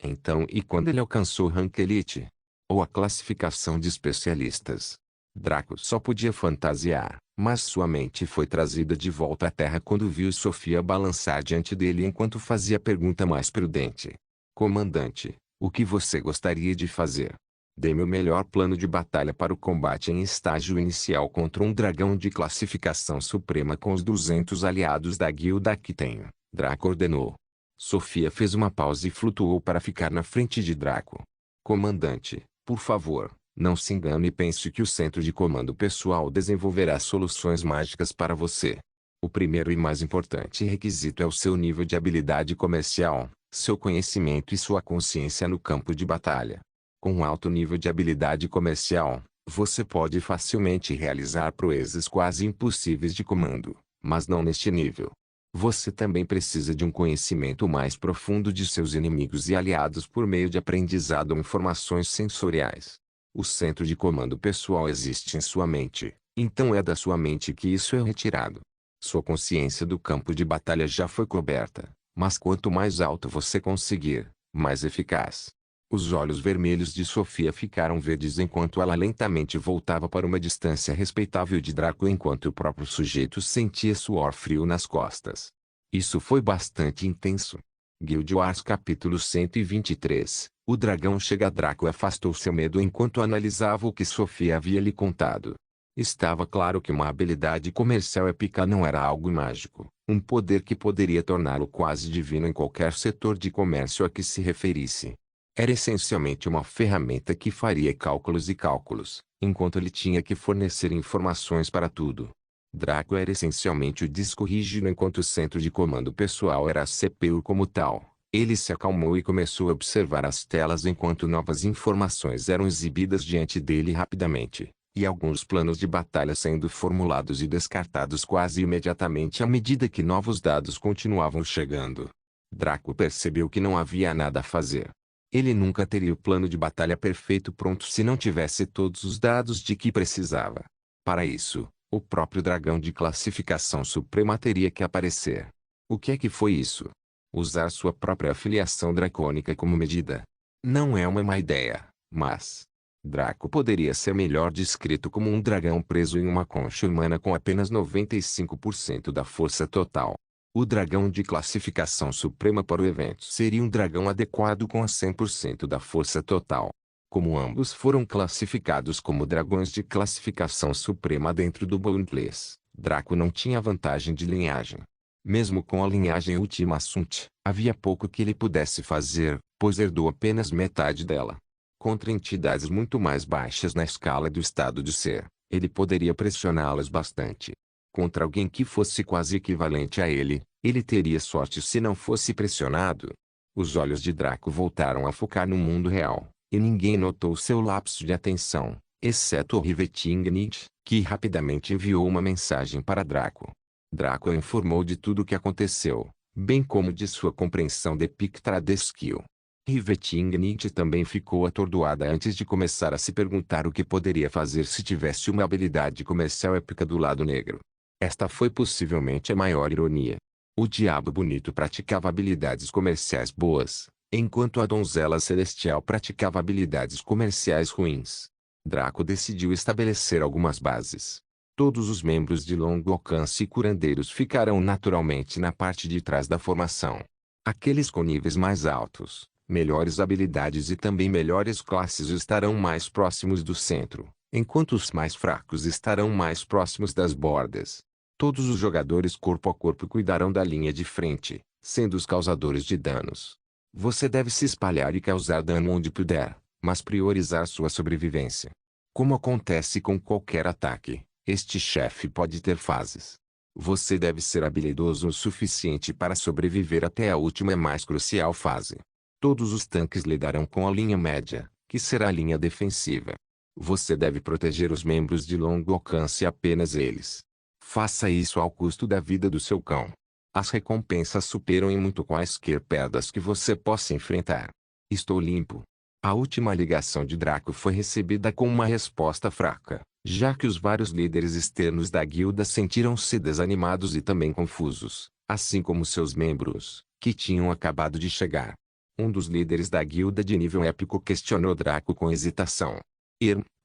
S1: Então, e quando ele alcançou o rank Elite? Ou a classificação de especialistas? Draco só podia fantasiar, mas sua mente foi trazida de volta à Terra quando viu Sofia balançar diante dele enquanto fazia a pergunta mais prudente. Comandante, o que você gostaria de fazer? Dê-me o melhor plano de batalha para o combate em estágio inicial contra um dragão de classificação suprema com os 200 aliados da guilda que tenho, Draco ordenou. Sofia fez uma pausa e flutuou para ficar na frente de Draco. Comandante, por favor, não se engane e pense que o centro de comando pessoal desenvolverá soluções mágicas para você. O primeiro e mais importante requisito é o seu nível de habilidade comercial, seu conhecimento e sua consciência no campo de batalha. Com um alto nível de habilidade comercial, você pode facilmente realizar proezas quase impossíveis de comando, mas não neste nível. Você também precisa de um conhecimento mais profundo de seus inimigos e aliados por meio de aprendizado ou informações sensoriais. O centro de comando pessoal existe em sua mente, então é da sua mente que isso é retirado. Sua consciência do campo de batalha já foi coberta, mas quanto mais alto você conseguir, mais eficaz. Os olhos vermelhos de Sofia ficaram verdes enquanto ela lentamente voltava para uma distância respeitável de Draco enquanto o próprio sujeito sentia suor frio nas costas. Isso foi bastante intenso. Guild Wars capítulo 123. O dragão chega. Draco afastou seu medo enquanto analisava o que Sofia havia lhe contado. Estava claro que uma habilidade comercial épica não era algo mágico, um poder que poderia torná-lo quase divino em qualquer setor de comércio a que se referisse. Era essencialmente uma ferramenta que faria cálculos e cálculos, enquanto ele tinha que fornecer informações para tudo. Draco era essencialmente o disco rígido enquanto o centro de comando pessoal era a CPU como tal. Ele se acalmou e começou a observar as telas enquanto novas informações eram exibidas diante dele rapidamente, e alguns planos de batalha sendo formulados e descartados quase imediatamente à medida que novos dados continuavam chegando. Draco percebeu que não havia nada a fazer. Ele nunca teria o plano de batalha perfeito pronto se não tivesse todos os dados de que precisava. Para isso, o próprio dragão de classificação suprema teria que aparecer. O que é que foi isso? Usar sua própria afiliação dracônica como medida. Não é uma má ideia, mas Draco poderia ser melhor descrito como um dragão preso em uma concha humana com apenas 95% da força total. O dragão de classificação suprema para o evento seria um dragão adequado com a 100% da força total. Como ambos foram classificados como dragões de classificação suprema dentro do Boundless, Draco não tinha vantagem de linhagem. Mesmo com a linhagem Ultima Sunt, havia pouco que ele pudesse fazer, pois herdou apenas metade dela. Contra entidades muito mais baixas na escala do estado de ser, ele poderia pressioná-las bastante. Contra alguém que fosse quase equivalente a ele teria sorte se não fosse pressionado. Os olhos de Draco voltaram a focar no mundo real, e ninguém notou seu lapso de atenção, exceto o Rivetingnit, que rapidamente enviou uma mensagem para Draco. Draco informou de tudo o que aconteceu, bem como de sua compreensão de Pictradeskil. Rivetingnit também ficou atordoada antes de começar a se perguntar o que poderia fazer se tivesse uma habilidade comercial épica do lado negro. Esta foi possivelmente a maior ironia. O Diabo Bonito praticava habilidades comerciais boas, enquanto a Donzela Celestial praticava habilidades comerciais ruins. Draco decidiu estabelecer algumas bases. Todos os membros de longo alcance e curandeiros ficarão naturalmente na parte de trás da formação. Aqueles com níveis mais altos, melhores habilidades e também melhores classes estarão mais próximos do centro, enquanto os mais fracos estarão mais próximos das bordas. Todos os jogadores corpo a corpo cuidarão da linha de frente, sendo os causadores de danos. Você deve se espalhar e causar dano onde puder, mas priorizar sua sobrevivência. Como acontece com qualquer ataque, este chefe pode ter fases. Você deve ser habilidoso o suficiente para sobreviver até a última e mais crucial fase. Todos os tanques lidarão com a linha média, que será a linha defensiva. Você deve proteger os membros de longo alcance e apenas eles. Faça isso ao custo da vida do seu cão. As recompensas superam em muito quaisquer perdas que você possa enfrentar. Estou limpo. A última ligação de Draco foi recebida com uma resposta fraca, já que os vários líderes externos da guilda sentiram-se desanimados e também confusos, assim como seus membros, que tinham acabado de chegar. Um dos líderes da guilda de nível épico questionou Draco com hesitação.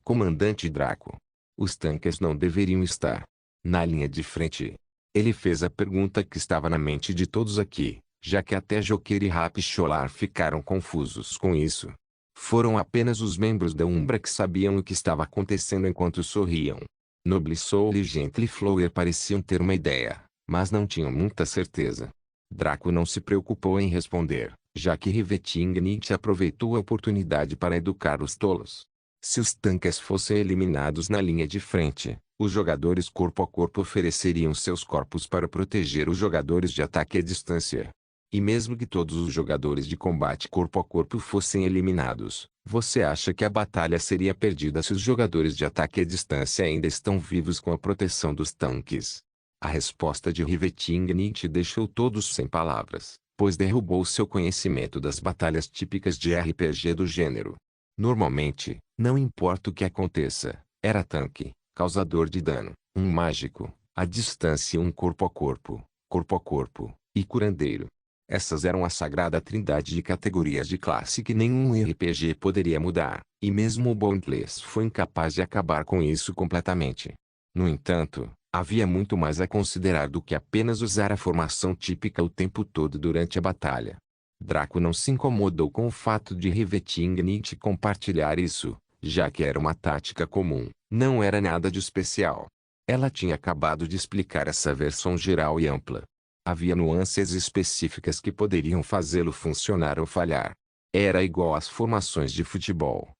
S1: Comandante Draco. Os tanques não deveriam estar na linha de frente. Ele fez a pergunta que estava na mente de todos aqui, já que até Joker e Rapicholar ficaram confusos com isso. Foram apenas os membros da Umbra que sabiam o que estava acontecendo enquanto sorriam. Noble Soul e Gentle Flower pareciam ter uma ideia, mas não tinham muita certeza. Draco não se preocupou em responder, já que Rivetingnit aproveitou a oportunidade para educar os tolos. Se os tanques fossem eliminados na linha de frente, os jogadores corpo a corpo ofereceriam seus corpos para proteger os jogadores de ataque à distância. E mesmo que todos os jogadores de combate corpo a corpo fossem eliminados, você acha que a batalha seria perdida se os jogadores de ataque à distância ainda estão vivos com a proteção dos tanques? A resposta de Rivetingnit deixou todos sem palavras, pois derrubou seu conhecimento das batalhas típicas de RPG do gênero. Normalmente, não importa o que aconteça, era tanque, causador de dano, um mágico, à distância um corpo a corpo, e curandeiro. Essas eram a sagrada trindade de categorias de classe que nenhum RPG poderia mudar, e mesmo o Boundless foi incapaz de acabar com isso completamente. No entanto, havia muito mais a considerar do que apenas usar a formação típica o tempo todo durante a batalha. Draco não se incomodou com o fato de Rivetingnit compartilhar isso, já que era uma tática comum, não era nada de especial. Ela tinha acabado de explicar essa versão geral e ampla. Havia nuances específicas que poderiam fazê-lo funcionar ou falhar. Era igual às formações de futebol.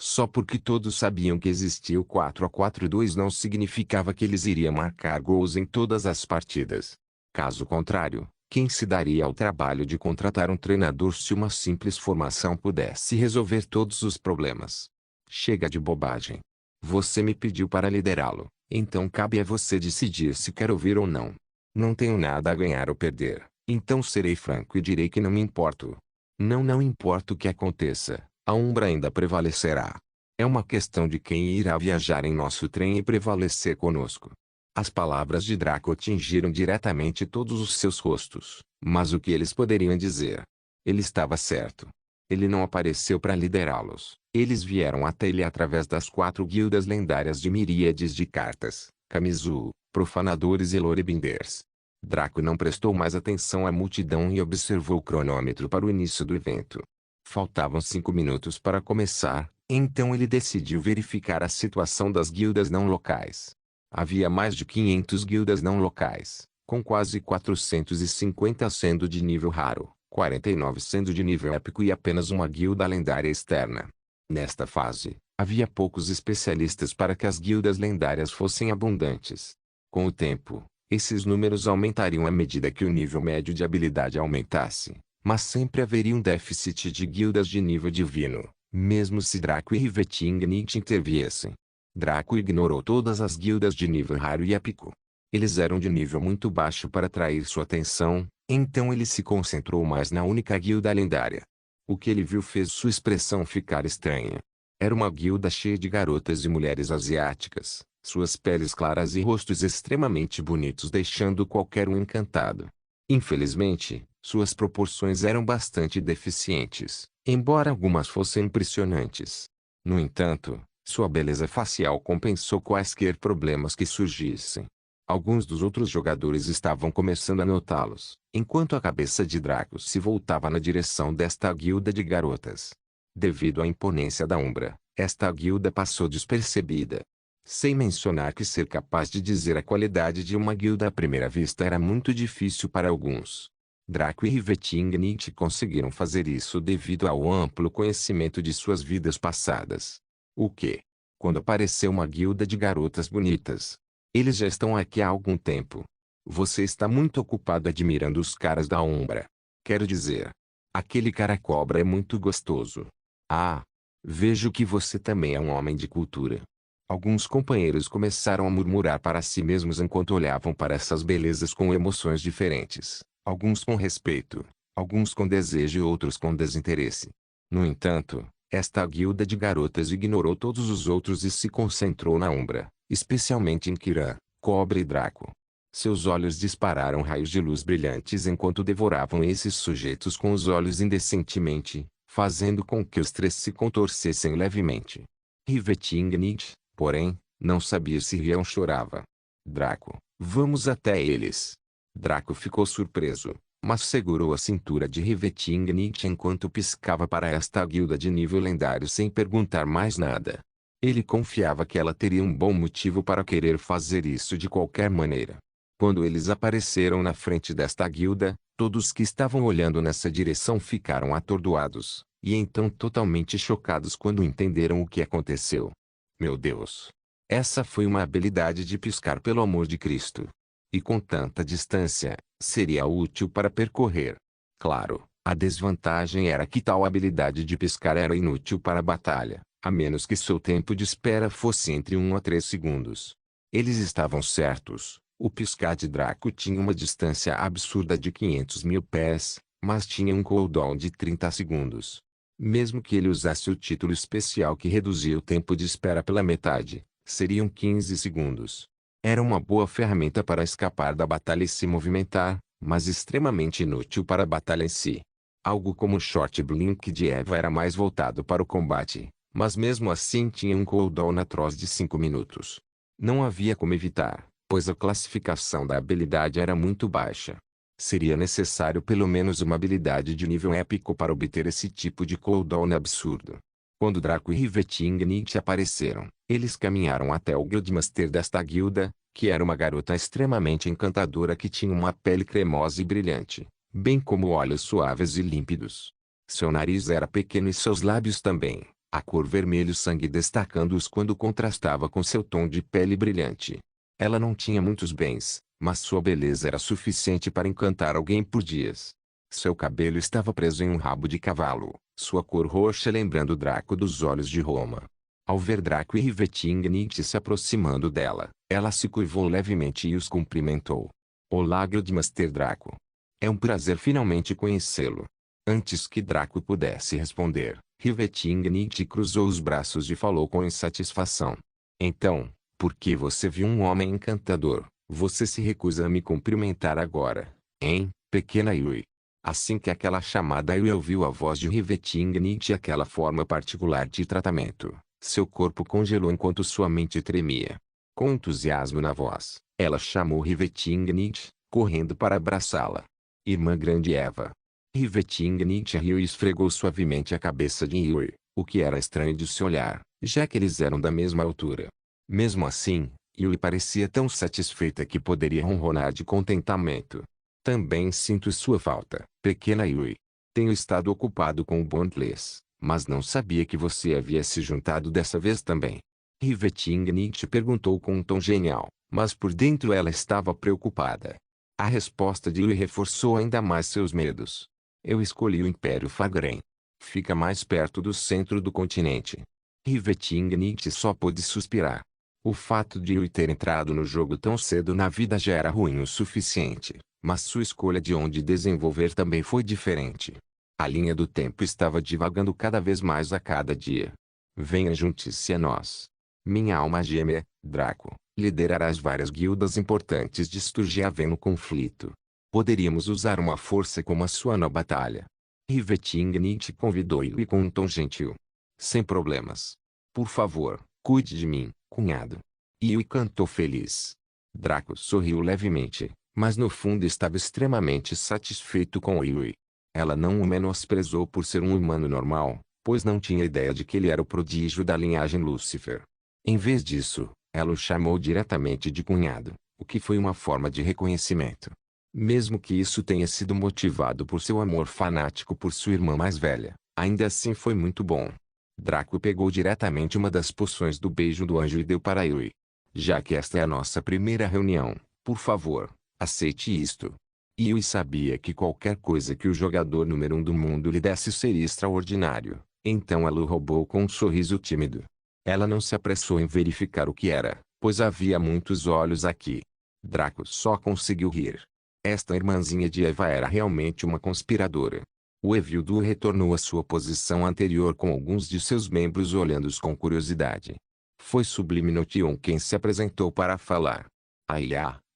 S1: Só porque todos sabiam que existia o 4-4-2 não significava que eles iriam marcar gols em todas as partidas. Caso contrário, quem se daria ao trabalho de contratar um treinador se uma simples formação pudesse resolver todos os problemas? Chega de bobagem. Você me pediu para liderá-lo, então cabe a você decidir se quer ouvir ou não. Não tenho nada a ganhar ou perder, então serei franco e direi que não me importo. Não importa o que aconteça, a Umbra ainda prevalecerá. É uma questão de quem irá viajar em nosso trem e prevalecer conosco. As palavras de Draco atingiram diretamente todos os seus rostos, mas o que eles poderiam dizer? Ele estava certo. Ele não apareceu para liderá-los. Eles vieram até ele através das 4 guildas lendárias de miríades de cartas, Kamizu, Profanadores e Lorebinders. Draco não prestou mais atenção à multidão e observou o cronômetro para o início do evento. Faltavam 5 minutos para começar, então ele decidiu verificar a situação das guildas não locais. Havia mais de 500 guildas não locais, com quase 450 sendo de nível raro, 49 sendo de nível épico e apenas uma guilda lendária externa. Nesta fase, havia poucos especialistas para que as guildas lendárias fossem abundantes. Com o tempo, esses números aumentariam à medida que o nível médio de habilidade aumentasse, mas sempre haveria um déficit de guildas de nível divino, mesmo se Draco e Rivetingnight interviessem. Draco ignorou todas as guildas de nível raro e épico. Eles eram de nível muito baixo para atrair sua atenção, então ele se concentrou mais na única guilda lendária. O que ele viu fez sua expressão ficar estranha. Era uma guilda cheia de garotas e mulheres asiáticas, suas peles claras e rostos extremamente bonitos deixando qualquer um encantado. Infelizmente, suas proporções eram bastante deficientes, embora algumas fossem impressionantes. No entanto, sua beleza facial compensou quaisquer problemas que surgissem. Alguns dos outros jogadores estavam começando a notá-los, enquanto a cabeça de Draco se voltava na direção desta guilda de garotas. Devido à imponência da Umbra, esta guilda passou despercebida. Sem mencionar que ser capaz de dizer a qualidade de uma guilda à primeira vista era muito difícil para alguns. Draco e Rivetingnight conseguiram fazer isso devido ao amplo conhecimento de suas vidas passadas. O que? Quando apareceu uma guilda de garotas bonitas. Eles já estão aqui há algum tempo. Você está muito ocupado admirando os caras da Umbra. Quero dizer, aquele cara cobra é muito gostoso. Ah, vejo que você também é um homem de cultura. Alguns companheiros começaram a murmurar para si mesmos enquanto olhavam para essas belezas com emoções diferentes, alguns com respeito, alguns com desejo e outros com desinteresse. No entanto, esta guilda de garotas ignorou todos os outros e se concentrou na Umbra, especialmente em Kiran, Cobra e Draco. Seus olhos dispararam raios de luz brilhantes enquanto devoravam esses sujeitos com os olhos indecentemente, fazendo com que os três se contorcessem levemente. Rivetingnight, porém, não sabia se ria ou chorava. Draco, vamos até eles. Draco ficou surpreso, mas segurou a cintura de Rivetingnight enquanto piscava para esta guilda de nível lendário sem perguntar mais nada. Ele confiava que ela teria um bom motivo para querer fazer isso de qualquer maneira. Quando eles apareceram na frente desta guilda, todos que estavam olhando nessa direção ficaram atordoados, e então totalmente chocados quando entenderam o que aconteceu. Meu Deus! Essa foi uma habilidade de piscar pelo amor de Cristo. E com tanta distância, seria útil para percorrer. Claro, a desvantagem era que tal habilidade de piscar era inútil para a batalha, a menos que seu tempo de espera fosse entre 1 a 3 segundos. Eles estavam certos, o piscar de Draco tinha uma distância absurda de 500.000 pés, mas tinha um cooldown de 30 segundos. Mesmo que ele usasse o título especial que reduzia o tempo de espera pela metade, seriam 15 segundos. Era uma boa ferramenta para escapar da batalha e se movimentar, mas extremamente inútil para a batalha em si. Algo como o Short Blink de Eva era mais voltado para o combate, mas mesmo assim tinha um cooldown atroz de 5 minutos. Não havia como evitar, pois a classificação da habilidade era muito baixa. Seria necessário pelo menos uma habilidade de nível épico para obter esse tipo de cooldown absurdo. Quando Draco e Rivetingnight apareceram, eles caminharam até o Guildmaster desta guilda, que era uma garota extremamente encantadora que tinha uma pele cremosa e brilhante, bem como olhos suaves e límpidos. Seu nariz era pequeno e seus lábios também, a cor vermelho sangue destacando-os quando contrastava com seu tom de pele brilhante. Ela não tinha muitos bens, mas sua beleza era suficiente para encantar alguém por dias. Seu cabelo estava preso em um rabo de cavalo, sua cor roxa lembrando Draco dos Olhos de Roma. Ao ver Draco e Rivetingnight se aproximando dela, ela se curvou levemente e os cumprimentou. Olá, Grandmaster Draco. É um prazer finalmente conhecê-lo. Antes que Draco pudesse responder, Rivetingnight cruzou os braços e falou com insatisfação. Então, por que você viu um homem encantador, você se recusa a me cumprimentar agora, hein, pequena Yui? Assim que aquela chamada Yui ouviu a voz de Rivetingnight e aquela forma particular de tratamento, seu corpo congelou enquanto sua mente tremia. Com entusiasmo na voz, ela chamou Rivetingnight, correndo para abraçá-la. Irmã grande Eva. Rivetingnight riu e esfregou suavemente a cabeça de Yui, o que era estranho de se olhar, já que eles eram da mesma altura. Mesmo assim, Yui parecia tão satisfeita que poderia ronronar de contentamento. Também sinto sua falta, pequena Yui. Tenho estado ocupado com o Bondless, mas não sabia que você havia se juntado dessa vez também. Rivetingnight perguntou com um tom genial, mas por dentro ela estava preocupada. A resposta de Yui reforçou ainda mais seus medos. Eu escolhi o Império Fagren. Fica mais perto do centro do continente. Rivetingnight só pôde suspirar. O fato de Yui ter entrado no jogo tão cedo na vida já era ruim o suficiente, mas sua escolha de onde desenvolver também foi diferente. A linha do tempo estava divagando cada vez mais a cada dia. Venha junte-se a nós. Minha alma gêmea, Draco, liderarás várias guildas importantes de Sturgiaven no conflito. Poderíamos usar uma força como a sua na batalha. Rivetingnight convidou Yui com um tom gentil. Sem problemas. Por favor, cuide de mim, cunhado. Yui cantou feliz. Draco sorriu levemente, mas no fundo estava extremamente satisfeito com Yui. Ela não o menosprezou por ser um humano normal, pois não tinha ideia de que ele era o prodígio da linhagem Lúcifer. Em vez disso, ela o chamou diretamente de cunhado, o que foi uma forma de reconhecimento. Mesmo que isso tenha sido motivado por seu amor fanático por sua irmã mais velha, ainda assim foi muito bom. Draco pegou diretamente uma das poções do beijo do anjo e deu para Yui. Já que esta é a nossa primeira reunião, por favor, aceite isto. Yui sabia que qualquer coisa que o jogador número 1 do mundo lhe desse seria extraordinário, então ela o roubou com um sorriso tímido. Ela não se apressou em verificar o que era, pois havia muitos olhos aqui. Draco só conseguiu rir. Esta irmãzinha de Eva era realmente uma conspiradora. O Evildo retornou à sua posição anterior com alguns de seus membros olhando-os com curiosidade. Foi Sublime Notion quem se apresentou para falar.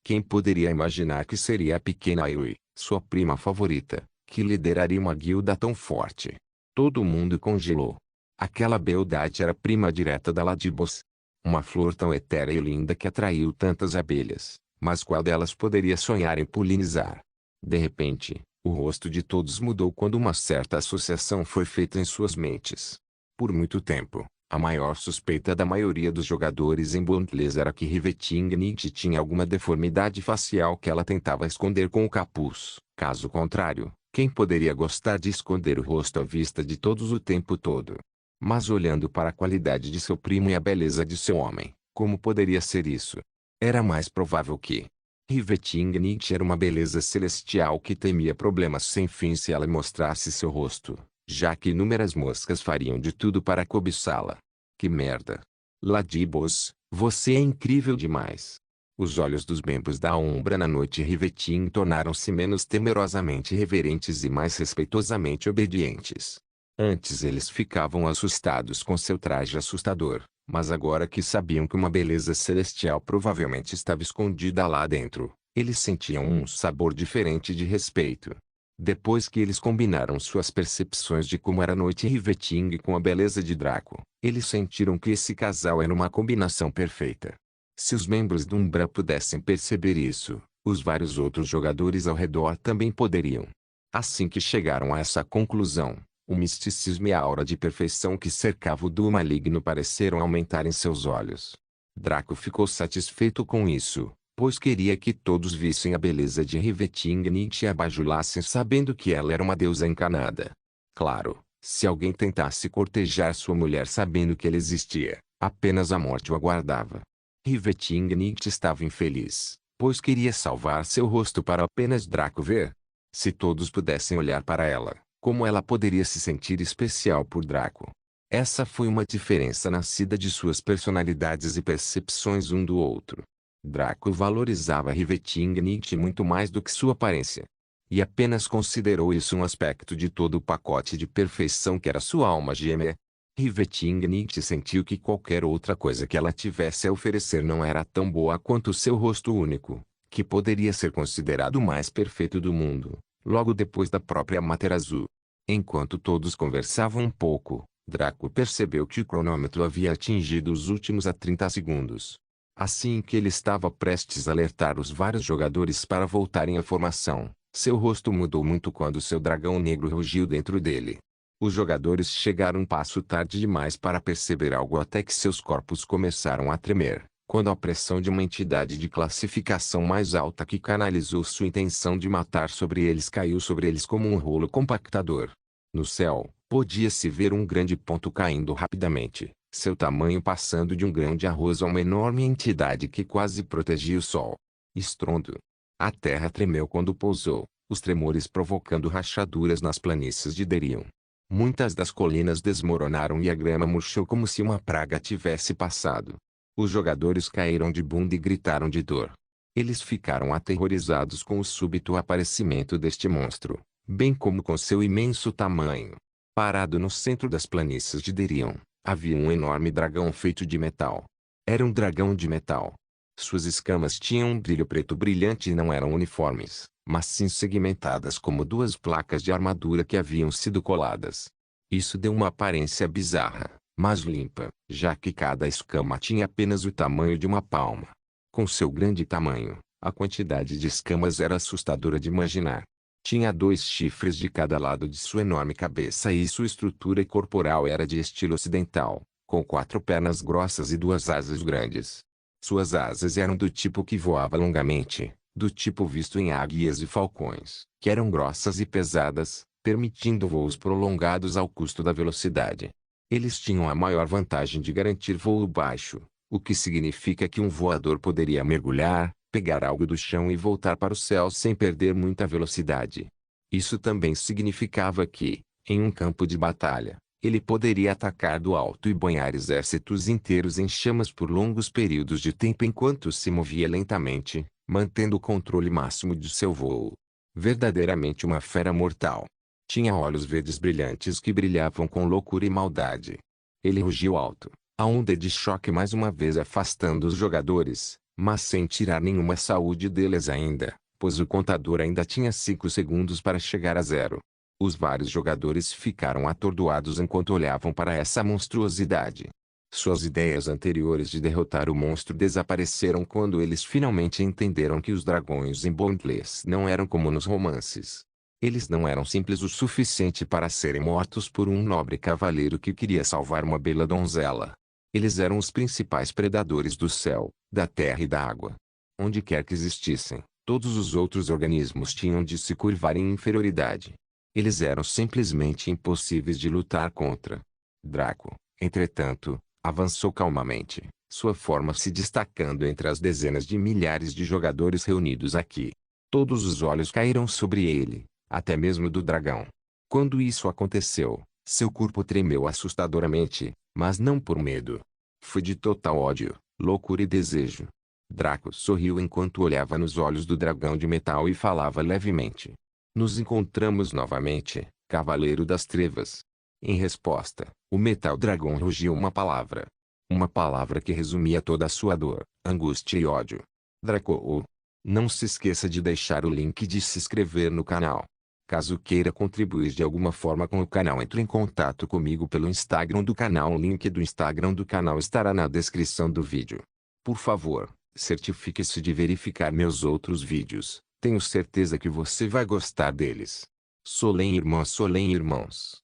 S1: Quem poderia imaginar que seria a pequena Yui, sua prima favorita, que lideraria uma guilda tão forte? Todo mundo congelou. Aquela beldade era prima direta da Ladybos. Uma flor tão etérea e linda que atraiu tantas abelhas, mas qual delas poderia sonhar em polinizar? De repente, o rosto de todos mudou quando uma certa associação foi feita em suas mentes. Por muito tempo, a maior suspeita da maioria dos jogadores em Bondless era que Rivetingnight tinha alguma deformidade facial que ela tentava esconder com o capuz. Caso contrário, quem poderia gostar de esconder o rosto à vista de todos o tempo todo? Mas olhando para a qualidade de seu primo e a beleza de seu homem, como poderia ser isso? Era mais provável que Rivetingnight era uma beleza celestial que temia problemas sem fim se ela mostrasse seu rosto, já que inúmeras moscas fariam de tudo para cobiçá-la. Que merda! Ladybos, você é incrível demais. Os olhos dos membros da Umbra na noite Riveting tornaram-se menos temerosamente reverentes e mais respeitosamente obedientes. Antes eles ficavam assustados com seu traje assustador, mas agora que sabiam que uma beleza celestial provavelmente estava escondida lá dentro, eles sentiam um sabor diferente de respeito. Depois que eles combinaram suas percepções de como era a noite Riveting com a beleza de Draco, eles sentiram que esse casal era uma combinação perfeita. Se os membros do Umbra pudessem perceber isso, os vários outros jogadores ao redor também poderiam. Assim que chegaram a essa conclusão, o misticismo e a aura de perfeição que cercava o duo maligno pareceram aumentar em seus olhos. Draco ficou satisfeito com isso, pois queria que todos vissem a beleza de Rivetingnight e a bajulassem sabendo que ela era uma deusa encarnada. Claro, Se alguém tentasse cortejar sua mulher sabendo que ele existia, apenas a morte o aguardava. Rivetingnicht estava infeliz, pois queria salvar seu rosto para apenas Draco ver. Se todos pudessem olhar para ela, como ela poderia se sentir especial por Draco? Essa foi uma diferença nascida de suas personalidades e percepções um do outro. Draco valorizava Rivetingnicht muito mais do que sua aparência. E apenas considerou isso um aspecto de todo o pacote de perfeição que era sua alma gêmea. Rivetingnicht sentiu que qualquer outra coisa que ela tivesse a oferecer não era tão boa quanto seu rosto único, que poderia ser considerado o mais perfeito do mundo, logo depois da própria Materazu. Enquanto todos conversavam um pouco, Draco percebeu que o cronômetro havia atingido os últimos 30 segundos. Assim que ele estava prestes a alertar os vários jogadores para voltarem à formação, seu rosto mudou muito quando seu dragão negro rugiu dentro dele. Os jogadores chegaram um passo tarde demais para perceber algo até que seus corpos começaram a tremer, quando a pressão de uma entidade de classificação mais alta que canalizou sua intenção de matar sobre eles caiu sobre eles como um rolo compactador. No céu, podia-se ver um grande ponto caindo rapidamente, seu tamanho passando de um grão de arroz a uma enorme entidade que quase protegia o sol. Estrondo. A terra tremeu quando pousou, os tremores provocando rachaduras nas planícies de Derion. Muitas das colinas desmoronaram e a grama murchou como se uma praga tivesse passado. Os jogadores caíram de bunda e gritaram de dor. Eles ficaram aterrorizados com o súbito aparecimento deste monstro, bem como com seu imenso tamanho. Parado no centro das planícies de Derion, havia um enorme dragão feito de metal. Era um dragão de metal. Suas escamas tinham um brilho preto brilhante e não eram uniformes, mas sim segmentadas como duas placas de armadura que haviam sido coladas. Isso deu uma aparência bizarra, mas limpa, já que cada escama tinha apenas o tamanho de uma palma. Com seu grande tamanho, a quantidade de escamas era assustadora de imaginar. Tinha 2 chifres de cada lado de sua enorme cabeça e sua estrutura corporal era de estilo ocidental, com 4 pernas grossas e 2 asas grandes. Suas asas eram do tipo que voava longamente, do tipo visto em águias e falcões, que eram grossas e pesadas, permitindo voos prolongados ao custo da velocidade. Eles tinham a maior vantagem de garantir voo baixo, o que significa que um voador poderia mergulhar, pegar algo do chão e voltar para o céu sem perder muita velocidade. Isso também significava que, em um campo de batalha, ele poderia atacar do alto e banhar exércitos inteiros em chamas por longos períodos de tempo enquanto se movia lentamente, mantendo o controle máximo de seu voo. Verdadeiramente uma fera mortal. Tinha olhos verdes brilhantes que brilhavam com loucura e maldade. Ele rugiu alto, a onda de choque mais uma vez afastando os jogadores, mas sem tirar nenhuma saúde deles ainda, pois o contador ainda tinha 5 segundos para chegar a 0. Os vários jogadores ficaram atordoados enquanto olhavam para essa monstruosidade. Suas ideias anteriores de derrotar o monstro desapareceram quando eles finalmente entenderam que os dragões em Boundless não eram como nos romances. Eles não eram simples o suficiente para serem mortos por um nobre cavaleiro que queria salvar uma bela donzela. Eles eram os principais predadores do céu, da terra e da água. Onde quer que existissem, todos os outros organismos tinham de se curvar em inferioridade. Eles eram simplesmente impossíveis de lutar contra. Draco, entretanto, avançou calmamente, sua forma se destacando entre as dezenas de milhares de jogadores reunidos aqui. Todos os olhos caíram sobre ele, até mesmo do dragão. Quando isso aconteceu, seu corpo tremeu assustadoramente, mas não por medo. Foi de total ódio, loucura e desejo. Draco sorriu enquanto olhava nos olhos do dragão de metal e falava levemente. Nos encontramos novamente, Cavaleiro das Trevas. Em resposta, o Metal Dragão rugiu uma palavra. Uma palavra que resumia toda a sua dor, angústia e ódio. Draco. Não se esqueça de deixar o link de se inscrever no canal. Caso queira contribuir de alguma forma com o canal, entre em contato comigo pelo Instagram do canal. O link do Instagram do canal estará na descrição do vídeo. Por favor, certifique-se de verificar meus outros vídeos. Tenho certeza que você vai gostar deles. Solem irmãos.